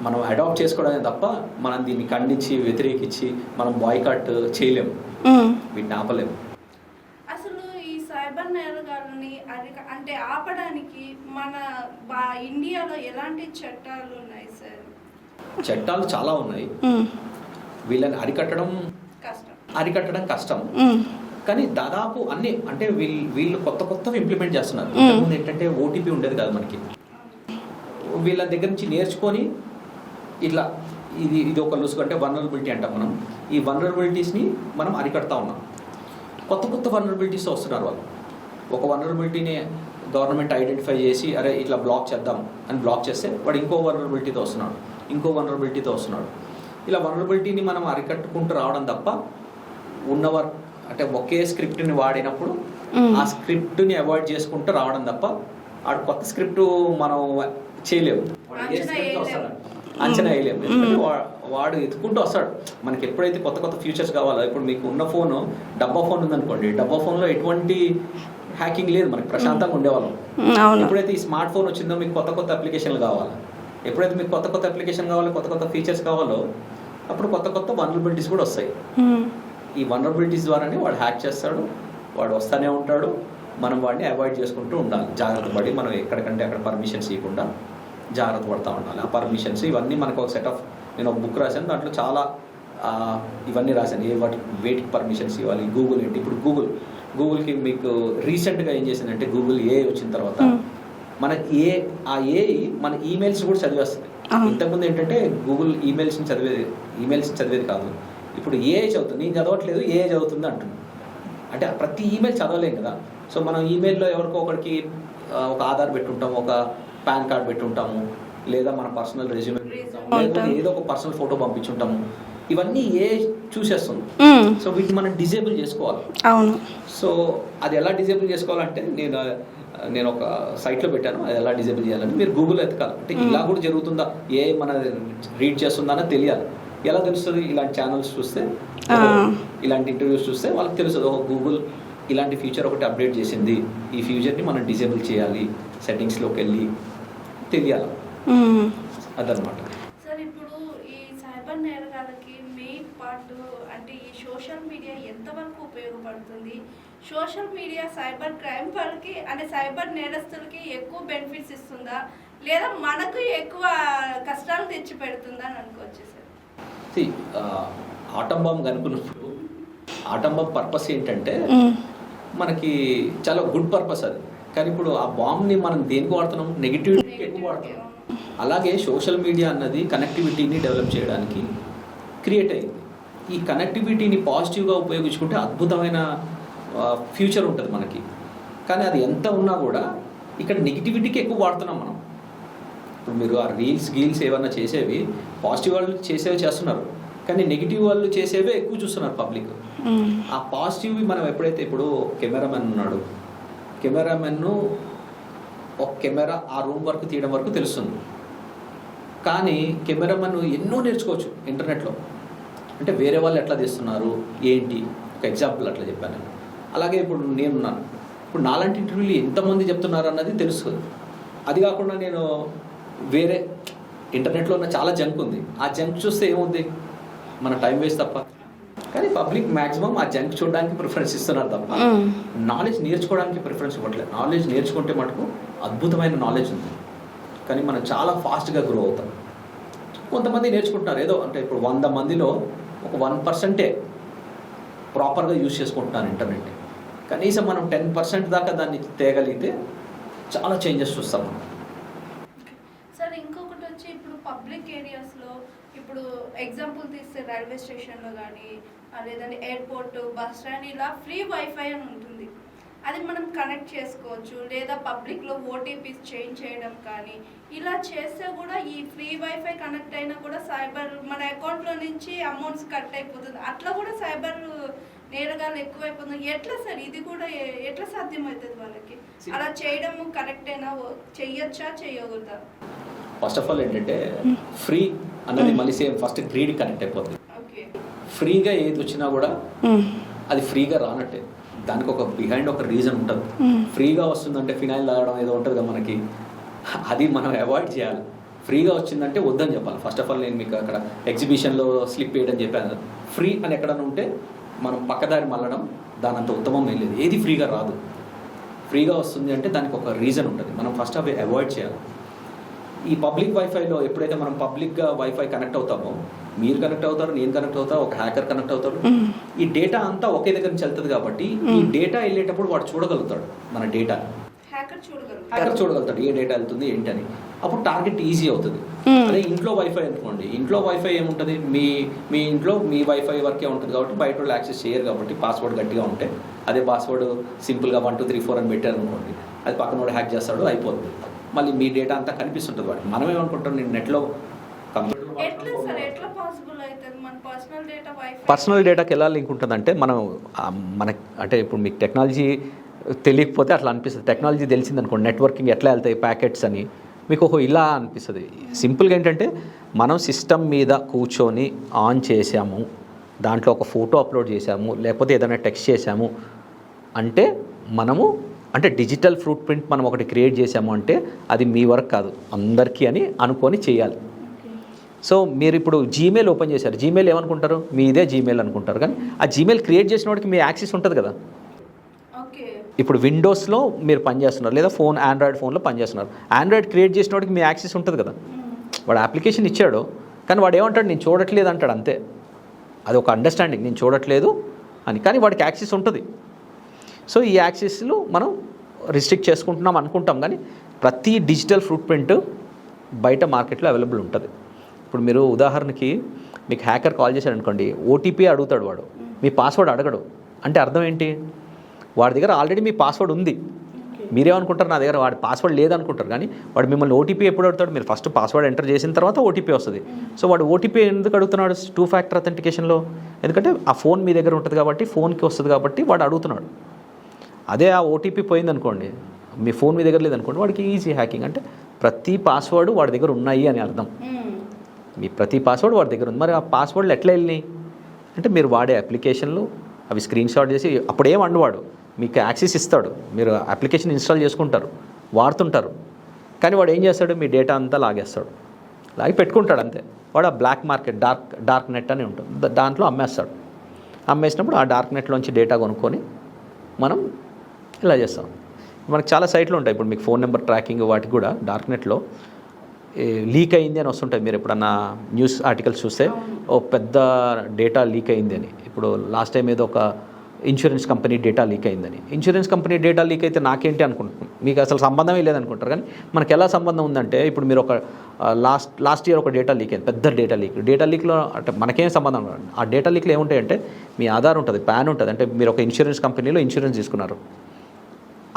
మనం అడాప్ట్ చేసుకోవడమే తప్ప మనం దీన్ని ఖండించి వ్యతిరేకించి మనం బాయ్కాట్ చేయలేము, వీటిని ఆపలేము. అసలు ఈ సైబర్ నేరగాళ్ళని అంటే ఆపడానికి మన ఇండియాలో ఎలాంటి చట్టాలు ఉన్నాయి సార్? చట్టాలు చాలా ఉన్నాయి. వీళ్ళని అరికట్టడం కష్టం. కానీ దాదాపు అన్ని అంటే వీళ్ళు కొత్తవి ఇంప్లిమెంట్ చేస్తున్నారు. ఇంతకుముందు ఏంటంటే ఓటీపీ ఉండేది కాదు మనకి. వీళ్ళ దగ్గర నుంచి నేర్చుకొని ఇట్లా ఇది ఒక లూస్ అంటే వల్నరబిలిటీ అంటాం మనం. ఈ వల్నరబిలిటీస్ని మనం అరికడతా ఉన్నాం. కొత్త వల్నరబిలిటీస్ వస్తున్నారు వాళ్ళు. ఒక వల్నరబిలిటీని గవర్నమెంట్ ఐడెంటిఫై చేసి అరే ఇట్లా బ్లాక్ చేద్దాం అని బ్లాక్ చేస్తే వాడు ఇంకో వల్నరబిలిటీతో వస్తున్నాడు. ఇలా వల్నరబిలిటీని మనం అరికట్టుకుంటూ రావడం తప్ప ఉన్నవారు అంటే ఒకే స్క్రిప్ట్ని వాడినప్పుడు ఆ స్క్రిప్ట్ని అవాయిడ్ చేసుకుంటూ రావడం తప్ప ఆడు కొత్త స్క్రిప్ట్ మనం చేయలేము, అంచనా వేయలేము. ఎందుకంటే వాడు ఎత్తుకుంటూ వస్తాడు. మనకి ఎప్పుడైతే కొత్త ఫీచర్స్ కావాలో, ఇప్పుడు మీకు ఉన్న ఫోను డబ్బా ఫోన్ ఉందనుకోండి, డబ్బా ఫోన్లో ఎటువంటి హ్యాకింగ్ లేదు, మనకి ప్రశాంతంగా ఉండేవాళ్ళం. ఎప్పుడైతే ఈ స్మార్ట్ ఫోన్ వచ్చిందో మీకు కొత్త అప్లికేషన్లు కావాలి. ఎప్పుడైతే మీకు కొత్త అప్లికేషన్ కావాలి, కొత్త ఫీచర్స్ కావాలో అప్పుడు కొత్త వల్నరబిలిటీస్ కూడా వస్తాయి. ఈ వల్నరబిలిటీస్ ద్వారానే వాడు హ్యాక్ చేస్తాడు, వాడు వస్తూనే ఉంటాడు. మనం వాడిని అవాయిడ్ చేసుకుంటూ ఉండాలి, జాగ్రత్త పడి. మనం ఎక్కడికంటే అక్కడ పర్మిషన్స్ ఇవ్వకుండా జాగ్రత్త పడుతూ ఉండాలి. ఆ పర్మిషన్స్ ఇవన్నీ మనకు ఒక సెట్ ఆఫ్, నేను ఒక బుక్ రాశాను, దాంట్లో చాలా ఇవన్నీ రాశాను. వేటికి పర్మిషన్స్ ఇవ్వాలి. గూగుల్ ఏంటి, ఇప్పుడు గూగుల్కి మీకు రీసెంట్గా ఏం చేసిందంటే గూగుల్ ఏఐ వచ్చిన తర్వాత మన ఏఐ మన ఈమెయిల్స్ కూడా చదివేస్తుంది. ఇంతకుముందు ఏంటంటే గూగుల్ ఈమెయిల్స్ చదివేది కాదు, ఇప్పుడు ఏఐ చదువుతుంది. నేను చదవట్లేదు, ఏఐ చదువుతుంది అంటుంది. అంటే ప్రతి ఈమెయిల్ చదవలేం కదా. సో మనం ఈమెయిల్లో ఎవరికో ఒకరికి ఒక ఆధార్ పెట్టుంటాము, ఒక పాన్ కార్డ్ పెట్టుంటాము, లేదా మన పర్సనల్ రెజ్యూమే పెట్టుంటాము, లేదా ఏదో ఒక పర్సనల్ ఫోటో పంపించుంటాము. ఇవన్నీ చూసేస్తుంది. సో వీటిని మనం డిజేబుల్ చేసుకోవాలి. సో అది ఎలా డిజేబుల్ చేసుకోవాలంటే నేను ఒక సైట్లో పెట్టాను, అది ఎలా డిజేబుల్ చేయాలని. మీరు గూగుల్ ఎతకాలి. అంటే ఇలా కూడా జరుగుతుందా, ఏ మన రీడ్ చేస్తుందా అని తెలియాలి. ఎలా తెలుస్తుంది? ఇలాంటి ఛానల్స్ చూస్తే, ఇలాంటి ఇంటర్వ్యూస్ చూస్తే వాళ్ళకి తెలుస్తుంది, గూగుల్ ఇలాంటి ఫీచర్ ఒకటి అప్డేట్ చేసింది, ఈ ఫీచర్ని మనం డిజేబుల్ చేయాలి, సెట్టింగ్స్లోకి వెళ్ళి తెలియాలి, అదనమాట. సార్ ఇప్పుడు ఈ సైబర్ నేరగాళ్ళకి మెయిన్ పార్ట్ అంటే ఈ సోషల్ మీడియా ఎంతవరకు ఉపయోగపడుతుంది? సోషల్ మీడియా సైబర్ క్రైమ్ వాళ్ళకి అంటే సైబర్ నేరస్తులకి ఎక్కువ బెనిఫిట్స్ ఇస్తుందా, లేదా మనకు ఎక్కువ కష్టాలు తెచ్చి పెడుతుందా అని అనుకోవచ్చు సార్? ఆటం బాంబ్ కనుక్కున్నప్పుడు ఆటం బాంబ్ పర్పస్ ఏంటంటే మనకి చాలా గుడ్ పర్పస్ అది. కానీ ఇప్పుడు ఆ బాంబ్ని మనం దేనికి వాడుతున్నాం? నెగిటివిటీకి ఎక్కువ వాడుతున్నాం. అలాగే సోషల్ మీడియా అన్నది కనెక్టివిటీని డెవలప్ చేయడానికి క్రియేట్ అయింది. ఈ కనెక్టివిటీని పాజిటివ్గా ఉపయోగించుకుంటే అద్భుతమైన ఫ్యూచర్ ఉంటుంది మనకి. కానీ అది ఎంత ఉన్నా కూడా ఇక్కడ నెగిటివిటీకి ఎక్కువ వాడుతున్నాం మనం. ఇప్పుడు మీరు ఆ గీల్స్ ఏమన్నా చేసేవి పాజిటివ్ వాళ్ళు చేసేవి చేస్తున్నారు, కానీ నెగిటివ్ వాళ్ళు చేసేవే ఎక్కువ చూస్తున్నారు పబ్లిక్. ఆ పాజిటివ్వి మనం ఎప్పుడైతే, ఇప్పుడు కెమెరామెన్ ఉన్నాడు, కెమెరామెన్ను ఒక కెమెరా ఆ రూమ్ వరకు తీయడం వరకు తెలుస్తుంది, కానీ కెమెరామెన్ ఎన్నో నేర్చుకోవచ్చు ఇంటర్నెట్లో. అంటే వేరే వాళ్ళు ఎట్లా తీస్తున్నారు ఏంటి, ఒక ఎగ్జాంపుల్ అట్లా చెప్పాను. అలాగే ఇప్పుడు నేనున్నాను, ఇప్పుడు నాలాంటి ఇంటర్వ్యూలు ఎంతమంది చెప్తున్నారు అన్నది తెలుస్తుంది. అది కాకుండా నేను వేరే ఇంటర్నెట్లో ఉన్న చాలా జంక్ ఉంది, ఆ జంక్ చూస్తే ఏముంది, మన టైం వేస్ట్ తప్ప. కానీ పబ్లిక్ మ్యాక్సిమం ఆ జంక్ చూడడానికి ప్రిఫరెన్స్ ఇస్తున్నారు తప్ప నాలెడ్జ్ నేర్చుకోవడానికి ప్రిఫరెన్స్ ఇవ్వట్లేదు. నాలెడ్జ్ నేర్చుకుంటే మటుకు అద్భుతమైన నాలెడ్జ్ ఉంది, కానీ మనం చాలా ఫాస్ట్గా గ్రో అవుతాం. కొంతమంది నేర్చుకుంటున్నారు ఏదో, అంటే ఇప్పుడు 100 మందిలో ఒక 1% ప్రాపర్గా యూజ్ చేసుకుంటున్నారు ఇంటర్నెట్. కనీసం మనం 10% దాకా దాన్ని తేగలిగితే చాలా చేంజెస్ చూస్తాం మనం. సార్ ఇంకొకటి వచ్చి ఇప్పుడు పబ్లిక్ ఏరియాస్లో, ఇప్పుడు ఎగ్జాంపుల్ తీస్తే రైల్వే స్టేషన్లో కానీ లేదంటే ఎయిర్పోర్ట్, బస్ స్టాండ్, ఇలా ఫ్రీ వైఫై అని ఉంటుంది. అది మనం కనెక్ట్ చేసుకోవచ్చు, లేదా పబ్లిక్లో ఓటీపీస్ చేంజ్ చేయడం కానీ ఇలా చేస్తే కూడా ఈ ఫ్రీ వైఫై కనెక్ట్ అయినా కూడా సైబర్ మన అకౌంట్లో నుంచి అమౌంట్స్ కట్ అయిపోతుంది. అట్లా కూడా సైబర్ నేరగాలు ఎక్కువైపోతుంది. ఎట్లా సార్ ఇది కూడా ఎట్లా సాధ్యమవుతుంది వాళ్ళకి? అలా చేయడం కరెక్టేనా, చెయ్యొచ్చా చేయకూడదా? ఫస్ట్ ఆఫ్ ఆల్ ఏంటంటే ఫ్రీ అన్నది మళ్ళీ సేమ్ ఫస్ట్ గ్రీడ్ కనెక్ట్ అయిపోతుంది. ఫ్రీగా ఏది వచ్చినా కూడా అది ఫ్రీగా రానట్టే, దానికి ఒక బిహైండ్ ఒక రీజన్ ఉంటుంది. ఫ్రీగా వస్తుందంటే ఫినాయిల్ తాగడం ఏదో ఉంటుంది కదా మనకి, అది మనం అవాయిడ్ చేయాలి. ఫ్రీగా వచ్చిందంటే వద్దని చెప్పాలి. ఫస్ట్ ఆఫ్ ఆల్ నేను మీకు అక్కడ ఎగ్జిబిషన్లో స్లిప్ వేయడం చెప్పాను, ఫ్రీ అని ఎక్కడన్నా ఉంటే మనం పక్కదారి మళ్ళడం దానంత ఉత్తమం ఏం లేదు. ఏది ఫ్రీగా రాదు. ఫ్రీగా వస్తుంది అంటే దానికి ఒక రీజన్ ఉంటుంది, మనం ఫస్ట్ అవి అవాయిడ్ చేయాలి. ఈ పబ్లిక్ వైఫైలో ఎప్పుడైతే మనం పబ్లిక్గా వైఫై కనెక్ట్ అవుతామో, మీరు కనెక్ట్ అవుతారు, నేను కనెక్ట్ అవుతాను, ఒక హ్యాకర్ కనెక్ట్ అవుతాడు, ఈ డేటా అంతా ఒకే దగ్గర నుంచి వెళ్తుంది కాబట్టి ఈ డేటా వెళ్ళేటప్పుడు వాడు చూడగలుగుతాడు మన డేటా. హ్యాకర్ చూడగలుగుతాడు ఏ డేటా వెళ్తుంది ఏంటని. అప్పుడు టార్గెట్ ఈజీ అవుతుంది. అదే ఇంట్లో వైఫై అనుకోండి, ఇంట్లో వైఫై ఏముంటుంది, మీ ఇంట్లో మీ వైఫై వరకే ఉంటుంది కాబట్టి బయట వాళ్ళు యాక్సెస్ చేయరు కాబట్టి పాస్వర్డ్ గట్టిగా ఉంటే, అదే పాస్వర్డ్ సింపుల్గా 1 2 3 4 అని పెట్టారు అనుకోండి, అది పక్కన వాడు హ్యాక్ చేస్తాడు, అయిపోతుంది. మళ్ళీ మీ డేటా అంతా కనిపిస్తుంటుంది వాడు. మనం ఏమనుకుంటాం, నేను నెట్లో పర్సనల్ డేటాకి ఎలా లింక్ ఉంటుందంటే, మన అంటే ఇప్పుడు మీకు టెక్నాలజీ తెలియకపోతే అట్లా అనిపిస్తుంది. టెక్నాలజీ తెలిసిందనుకోండి, నెట్వర్కింగ్ ఎట్లా వెళ్తాయి ప్యాకెట్స్ అని మీకు ఇలా అనిపిస్తుంది. సింపుల్గా ఏంటంటే, మనం సిస్టమ్ మీద కూర్చొని ఆన్ చేసాము, దాంట్లో ఒక ఫోటో అప్లోడ్ చేసాము, లేకపోతే ఏదైనా టెక్స్ట్ చేసాము అంటే మనము అంటే డిజిటల్ ఫుట్ ప్రింట్ మనం ఒకటి క్రియేట్ చేసాము అంటే అది మీ వర్క్ కాదు, అందరికీ అని అనుకొని చేయాలి. సో మీరు ఇప్పుడు జీమెయిల్ ఓపెన్ చేశారు, జీమెయిల్ ఏమనుకుంటారు, మీదే జీమెయిల్ అనుకుంటారు, కానీ ఆ జీమెయిల్ క్రియేట్ చేసిన వాడికి మీ యాక్సెస్ ఉంటుంది కదా. ఇప్పుడు విండోస్లో మీరు పనిచేస్తున్నారు, లేదా ఆండ్రాయిడ్ ఫోన్లో పనిచేస్తున్నారు, ఆండ్రాయిడ్ క్రియేట్ చేసిన వాడికి మీ యాక్సెస్ ఉంటుంది కదా. వాడు అప్లికేషన్ ఇచ్చాడు, కానీ వాడు ఏమంటాడు, నేను చూడట్లేదు అంటాడు, అంతే. అది ఒక అండర్స్టాండింగ్, నేను చూడట్లేదు అని, కానీ వాడికి యాక్సెస్ ఉంటుంది. సో ఈ యాక్సెస్లు మనం రిస్ట్రిక్ట్ చేసుకుంటున్నాం అనుకుంటాం, కానీ ప్రతి డిజిటల్ ఫుట్ ప్రింట్ బయట మార్కెట్లో అవైలబుల్ ఉంటుంది. ఇప్పుడు మీరు ఉదాహరణకి మీకు హ్యాకర్ కాల్ చేశాడు అనుకోండి, ఓటీపీ అడుగుతాడు వాడు, మీ పాస్వర్డ్ అడగడు. అంటే అర్థం ఏంటి, వాడి దగ్గర ఆల్రెడీ మీ పాస్వర్డ్ ఉంది. మీరేమనుకుంటారు, నా దగ్గర వాడి పాస్వర్డ్ లేదనుకుంటారు, కానీ వాడు మిమ్మల్ని ఓటీపీ ఎప్పుడు అడుగుతాడు, మీరు ఫస్ట్ పాస్వర్డ్ ఎంటర్ చేసిన తర్వాత ఓటీపీ వస్తుంది. సో వాడు ఓటీపీ ఎందుకు అడుగుతున్నాడు 2 ఫ్యాక్టర్ అథెంటికేషన్లో? ఎందుకంటే ఆ ఫోన్ మీ దగ్గర ఉంటుంది కాబట్టి, ఫోన్కి వస్తుంది కాబట్టి వాడు అడుగుతున్నాడు. అదే ఆ ఓటీపీ పోయిందనుకోండి, మీ ఫోన్ మీ దగ్గర లేదనుకోండి, వాడికి ఈజీ హ్యాకింగ్. అంటే ప్రతి పాస్వర్డ్ వాడి దగ్గర ఉన్నాయి అని అర్థం. మీ ప్రతి పాస్వర్డ్ వాడి దగ్గర ఉంది. మరి ఆ పాస్వర్డ్లు ఎట్లా వెళ్ళినాయి అంటే మీరు వాడే అప్లికేషన్లు అవి స్క్రీన్ షాట్ చేసి అప్పుడు ఏం అండువాడు మీకు యాక్సెస్ ఇస్తాడు, మీరు అప్లికేషన్ ఇన్స్టాల్ చేసుకుంటారు, వాడుతుంటారు, కానీ వాడు ఏం చేస్తాడు మీ డేటా అంతా లాగేస్తాడు, లాగి పెట్టుకుంటాడు అంతే. వాడు ఆ బ్లాక్ మార్కెట్ డార్క్ నెట్ అని ఉంటుంది, దాంట్లో అమ్మేస్తాడు. అమ్మేసినప్పుడు ఆ డార్క్ నెట్లోంచి డేటా కొనుక్కొని మనం ఇలా చేస్తాం. మనకు చాలా సైట్లు ఉంటాయి, ఇప్పుడు మీకు ఫోన్ నెంబర్ ట్రాకింగ్ వాటికి కూడా డార్క్ నెట్లో లీక్ అయింది అని వస్తుంటాయి. మీరు ఎప్పుడన్నా న్యూస్ ఆర్టికల్స్ చూస్తే ఓ పెద్ద డేటా లీక్ అయింది అని. ఇప్పుడు లాస్ట్ టైం ఏదో ఒక ఇన్సూరెన్స్ కంపెనీ డేటా లీక్ అయిందని. ఇన్సూరెన్స్ కంపెనీ డేటా లీక్ అయితే నాకేంటి అనుకుంటున్నాం, మీకు అసలు సంబంధమే లేదనుకుంటారు. కానీ మనకు ఎలా సంబంధం ఉందంటే ఇప్పుడు మీరు ఒక లాస్ట్ ఇయర్ ఒక డేటా లీక్ అయింది, పెద్ద డేటా లీక్లో అంటే మనకేం సంబంధం ఉండదు. ఆ డేటా లీక్లో ఏముంటాయంటే మీ ఆధార్ ఉంటుంది, పాన్ ఉంటుంది. అంటే మీరు ఒక ఇన్సూరెన్స్ కంపెనీలో ఇన్సూరెన్స్ తీసుకున్నారు,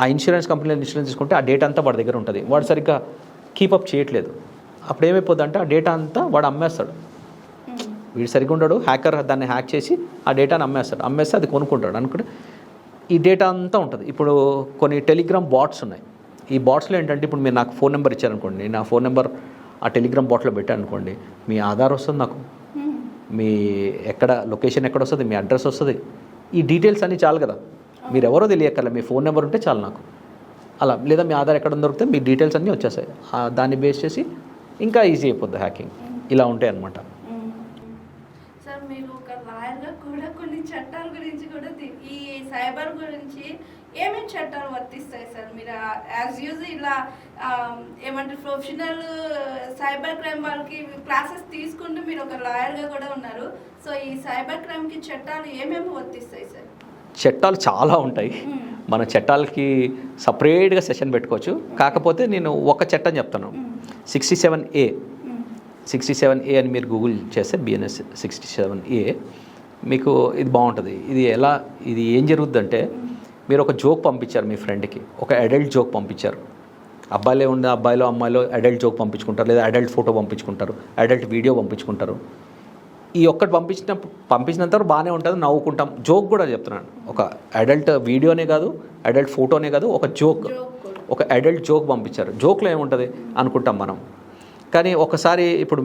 ఆ ఇన్సూరెన్స్ కంపెనీలో ఇన్సూరెన్స్ తీసుకుంటే ఆ డేటా అంతా వాడి దగ్గర ఉంటుంది, వాడు సరిగ్గా కీపప్ చేయట్లేదు. అప్పుడు ఏమైపోద్ది అంటే ఆ డేటా అంతా వాడు అమ్మేస్తాడు. వీడు సరిగ్గా ఉండడు, హ్యాకర్ దాన్ని హ్యాక్ చేసి ఆ డేటాను అమ్మేస్తాడు. అమ్మేస్తే అది కొనుక్కుంటాడు అనుకుంటే ఈ డేటా అంతా ఉంటుంది. ఇప్పుడు కొన్ని టెలిగ్రామ్ బాట్స్ ఉన్నాయి. ఈ బాట్స్లో ఏంటంటే ఇప్పుడు మీరు నాకు ఫోన్ నెంబర్ ఇచ్చారనుకోండి, నా ఫోన్ నెంబర్ ఆ టెలిగ్రామ్ బాట్లో పెట్టారనుకోండి, మీ ఆధార్ వస్తుంది, నాకు మీ ఎక్కడ లొకేషన్ ఎక్కడ వస్తుంది, మీ అడ్రస్ వస్తుంది, ఈ డీటెయిల్స్ అన్నీ చాలు కదా. మీరు ఎవరో తెలియక్కర్లే, మీ ఫోన్ నెంబర్ ఉంటే చాలు నాకు. అలా లేదా మీ ఆధార్ ఎక్కడ దొరికితే మీ డీటెయిల్స్ అన్నీ వచ్చేస్తాయి. దాన్ని బేస్ చేసి ఇంకా ఈజీ అయిపోద్ది హ్యాకింగ్. ఇలా ఉంటాయి అన్నమాట. సార్ మీరు ఒక లాయర్గా కూడా కొన్ని చట్టాల గురించి కూడా ఈ సైబర్ గురించి ఏమేమి చట్టాలు వర్తిస్తాయి సార్? మీరు యాజ్ యూజ్ ఇలా ఏమంటారు ప్రొఫెషనల్ సైబర్ క్రైమ్ వాళ్ళకి క్లాసెస్ తీసుకుంటూ మీరు ఒక లాయర్గా కూడా ఉన్నారు. సో ఈ సైబర్ క్రైమ్కి చట్టాలు ఏమేమి వర్తిస్తాయి సార్? చట్టాలు చాలా ఉంటాయి, మన చట్టాలకి సపరేట్గా సెషన్ పెట్టుకోవచ్చు. కాకపోతే నేను ఒక చట్టం చెప్తాను, 67A. 67A అని మీరు గూగుల్ చేస్తే BNS 67A మీకు ఇది బాగుంటుంది. ఇది ఏం జరుగుద్దంటే మీరు ఒక జోక్ పంపించారు మీ ఫ్రెండ్కి, ఒక అడల్ట్ జోక్ పంపించారు. అబ్బాయిలే ఉండే అబ్బాయిలో అమ్మాయిలో అడల్ట్ జోక్ పంపించుకుంటారు, లేదా అడల్ట్ ఫోటో పంపించుకుంటారు, అడల్ట్ వీడియో పంపించుకుంటారు. ఈ ఒక్కటి పంపించినంత వరకు బాగానే ఉంటుంది, నవ్వుకుంటాం. జోక్ కూడా చెప్తున్నాను, ఒక అడల్ట్ వీడియోనే కాదు, అడల్ట్ ఫోటోనే కాదు, ఒక అడల్ట్ జోక్ పంపించారు. జోక్లో ఏముంటుంది అనుకుంటాం మనం. కానీ ఒకసారి ఇప్పుడు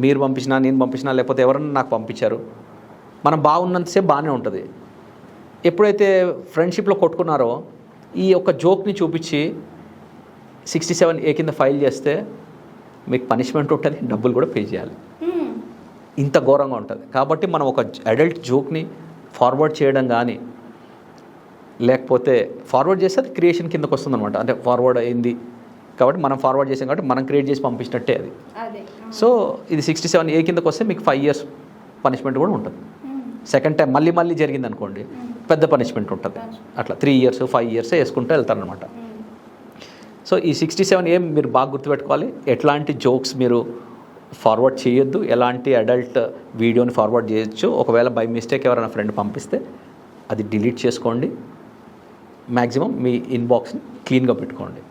మీరు పంపించినా, నేను పంపించినా, లేకపోతే ఎవరన్నా నాకు పంపించారు, మనం బాగున్నంతసేపు బాగానే ఉంటుంది. ఎప్పుడైతే ఫ్రెండ్షిప్లో కొట్టుకున్నారో ఈ ఒక జోక్ని చూపించి 67A కింద ఫైల్ చేస్తే మీకు పనిష్మెంట్ ఉంటుంది, డబ్బులు కూడా పే చేయాలి. ఇంత ఘోరంగా ఉంటుంది. కాబట్టి మనం ఒక అడల్ట్ జోక్ని ఫార్వర్డ్ చేయడం కానీ, లేకపోతే ఫార్వర్డ్ చేస్తే అది క్రియేషన్ కిందకు వస్తుంది అనమాట. అంటే ఫార్వర్డ్ అయింది కాబట్టి మనం ఫార్వర్డ్ చేసాం కాబట్టి మనం క్రియేట్ చేసి పంపించినట్టే అది. సో ఇది 67A కిందకు వస్తే మీకు 5 years పనిష్మెంట్ కూడా ఉంటుంది. సెకండ్ టైం మళ్ళీ జరిగింది అనుకోండి, పెద్ద పనిష్మెంట్ ఉంటుంది. అట్లా 3 years 5 years వేసుకుంటూ వెళ్తారనమాట. సో ఈ 67A మీరు బాగా గుర్తుపెట్టుకోవాలి. ఎట్లాంటి జోక్స్ మీరు ఫార్వర్డ్ చేయొద్దు, ఎలాంటి అడల్ట్ వీడియోని ఫార్వర్డ్ చేయొచ్చు. ఒకవేళ బై మిస్టేక్ ఎవరైనా ఫ్రెండ్ పంపిస్తే అది డిలీట్ చేసుకోండి. మ్యాక్సిమం మీ ఇన్బాక్స్ని క్లీన్గా పెట్టుకోండి,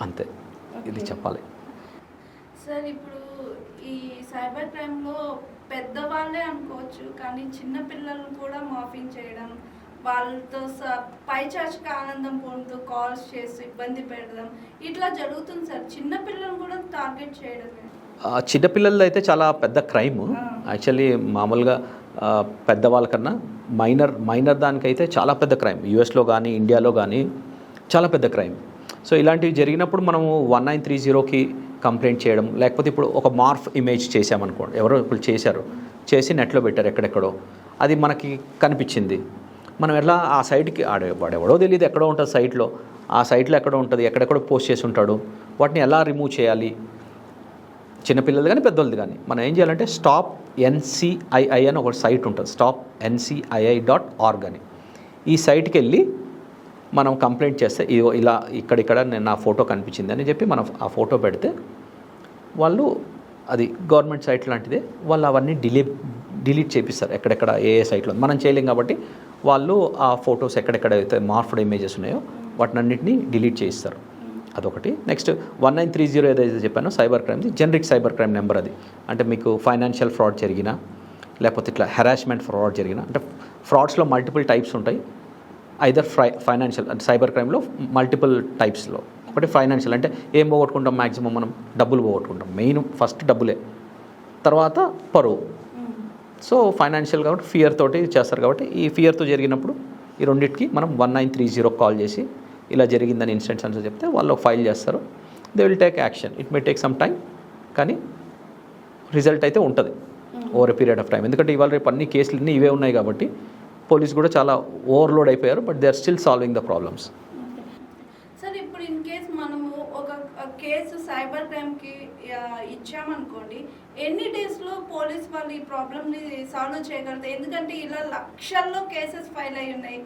అంతే. ఇది చెప్పాలి సార్. ఇప్పుడు ఈ సైబర్ క్రైమ్లో పెద్దవాళ్ళే అనుకోవచ్చు, కానీ చిన్నపిల్లలను కూడా మాఫింగ్ చేయడం, వాళ్ళతో పైచాచిక ఆనందం పొందుతూ కాల్స్ చేసి ఇబ్బంది పెట్టడం ఇట్లా జరుగుతుంది సార్. చిన్నపిల్లలను కూడా టార్గెట్ చేయడమే. చిన్నపిల్లలది అయితే చాలా పెద్ద క్రైమ్ యాక్చువల్లీ. మామూలుగా పెద్దవాళ్ళకన్నా మైనర్ దానికైతే చాలా పెద్ద క్రైమ్. యూఎస్లో కానీ ఇండియాలో కానీ చాలా పెద్ద క్రైమ్. సో ఇలాంటివి జరిగినప్పుడు మనము 1930కి కంప్లైంట్ చేయడం, లేకపోతే ఇప్పుడు ఒక మార్ఫ్ ఇమేజ్ చేసామనుకోండి, ఎవరో ఇప్పుడు చేసి నెట్లో పెట్టారు ఎక్కడెక్కడో, అది మనకి కనిపించింది. మనం ఎలా ఆ సైట్కి వాడెవడో తెలియదు ఎక్కడో ఉంటుంది సైట్లో, ఆ సైట్లో ఎక్కడో ఉంటుంది, ఎక్కడెక్కడో పోస్ట్ చేసి ఉంటాడు. వాటిని ఎలా రిమూవ్ చేయాలి, చిన్నపిల్లలు కానీ పెద్దోళ్ళది కానీ మనం ఏం చేయాలంటే స్టాప్ NCII అని ఒక సైట్ ఉంటుంది, stopncii.org అని. ఈ సైట్కి వెళ్ళి మనం కంప్లైంట్ చేస్తే ఇలా ఇక్కడ నేను నా ఫోటో కనిపించింది అని చెప్పి మనం ఆ ఫోటో పెడితే వాళ్ళు, అది గవర్నమెంట్ సైట్ లాంటిదే, వాళ్ళు అవన్నీ డిలీట్ చేపిస్తారు. ఎక్కడెక్కడ ఏ సైట్లో మనం చేయలేం కాబట్టి వాళ్ళు ఆ ఫొటోస్ ఎక్కడెక్కడైతే మార్ఫ్డ్ ఇమేజెస్ ఉన్నాయో వాటినన్నింటినీ డిలీట్ చేయిస్తారు. అదొకటి. నెక్స్ట్ 1930 ఏదైతే చెప్పానో సైబర్ క్రైమ్ది జనరిక్ సైబర్ క్రైమ్ నెంబర్ అది. అంటే మీకు ఫైనాన్షియల్ ఫ్రాడ్ జరిగినా, లేకపోతే ఇట్లా హెరాస్మెంట్ ఫ్రాడ్ జరిగినా, అంటే ఫ్రాడ్స్లో మల్టిపుల్ టైప్స్ ఉంటాయి. ఐదర్ ఫైనాన్షియల్ అంటే సైబర్ క్రైమ్లో మల్టిపుల్ టైప్స్లో ఒకటి ఫైనాన్షియల్, అంటే ఏం పోగొట్టుకుంటాం, మ్యాక్సిమం మనం డబ్బులు పోగొట్టుకుంటాం. మెయిన్ ఫస్ట్ డబ్బులే. తర్వాత పరువు. సో ఫైనాన్షియల్ కాబట్టి ఫియర్ తోటి చేస్తారు కాబట్టి ఈ ఫియర్తో జరిగినప్పుడు ఈ రెండింటికి మనం 1930 కాల్ చేసి ఇలా జరిగిందని ఇన్సిడెంట్స్ అని చెప్తే వాళ్ళు ఫైల్ చేస్తారు. They will take action. It may take some time, కానీ రిజల్ట్ అయితే ఉంటుంది over a period of time. ఎందుకంటే ఇవాళ రేపు అన్ని కేసులు ఇవే ఉన్నాయి కాబట్టి పోలీస్ కూడా చాలా ఓవర్లోడ్ అయిపోయారు. But they are still solving the problems. Sir ఇప్పుడు ఇన్ కేస్ మనము ఒక కేసు సైబర్ క్రైమ్కి ఇచ్చామనుకోండి, ఎన్ని డేస్లో పోలీస్ వాళ్ళు ఈ ప్రాబ్లమ్ని సాల్వ్ చేయగలుగుతారు? ఎందుకంటే ఇలా లక్షల్లో కేసెస్ ఫైల్ అయి ఉన్నాయి.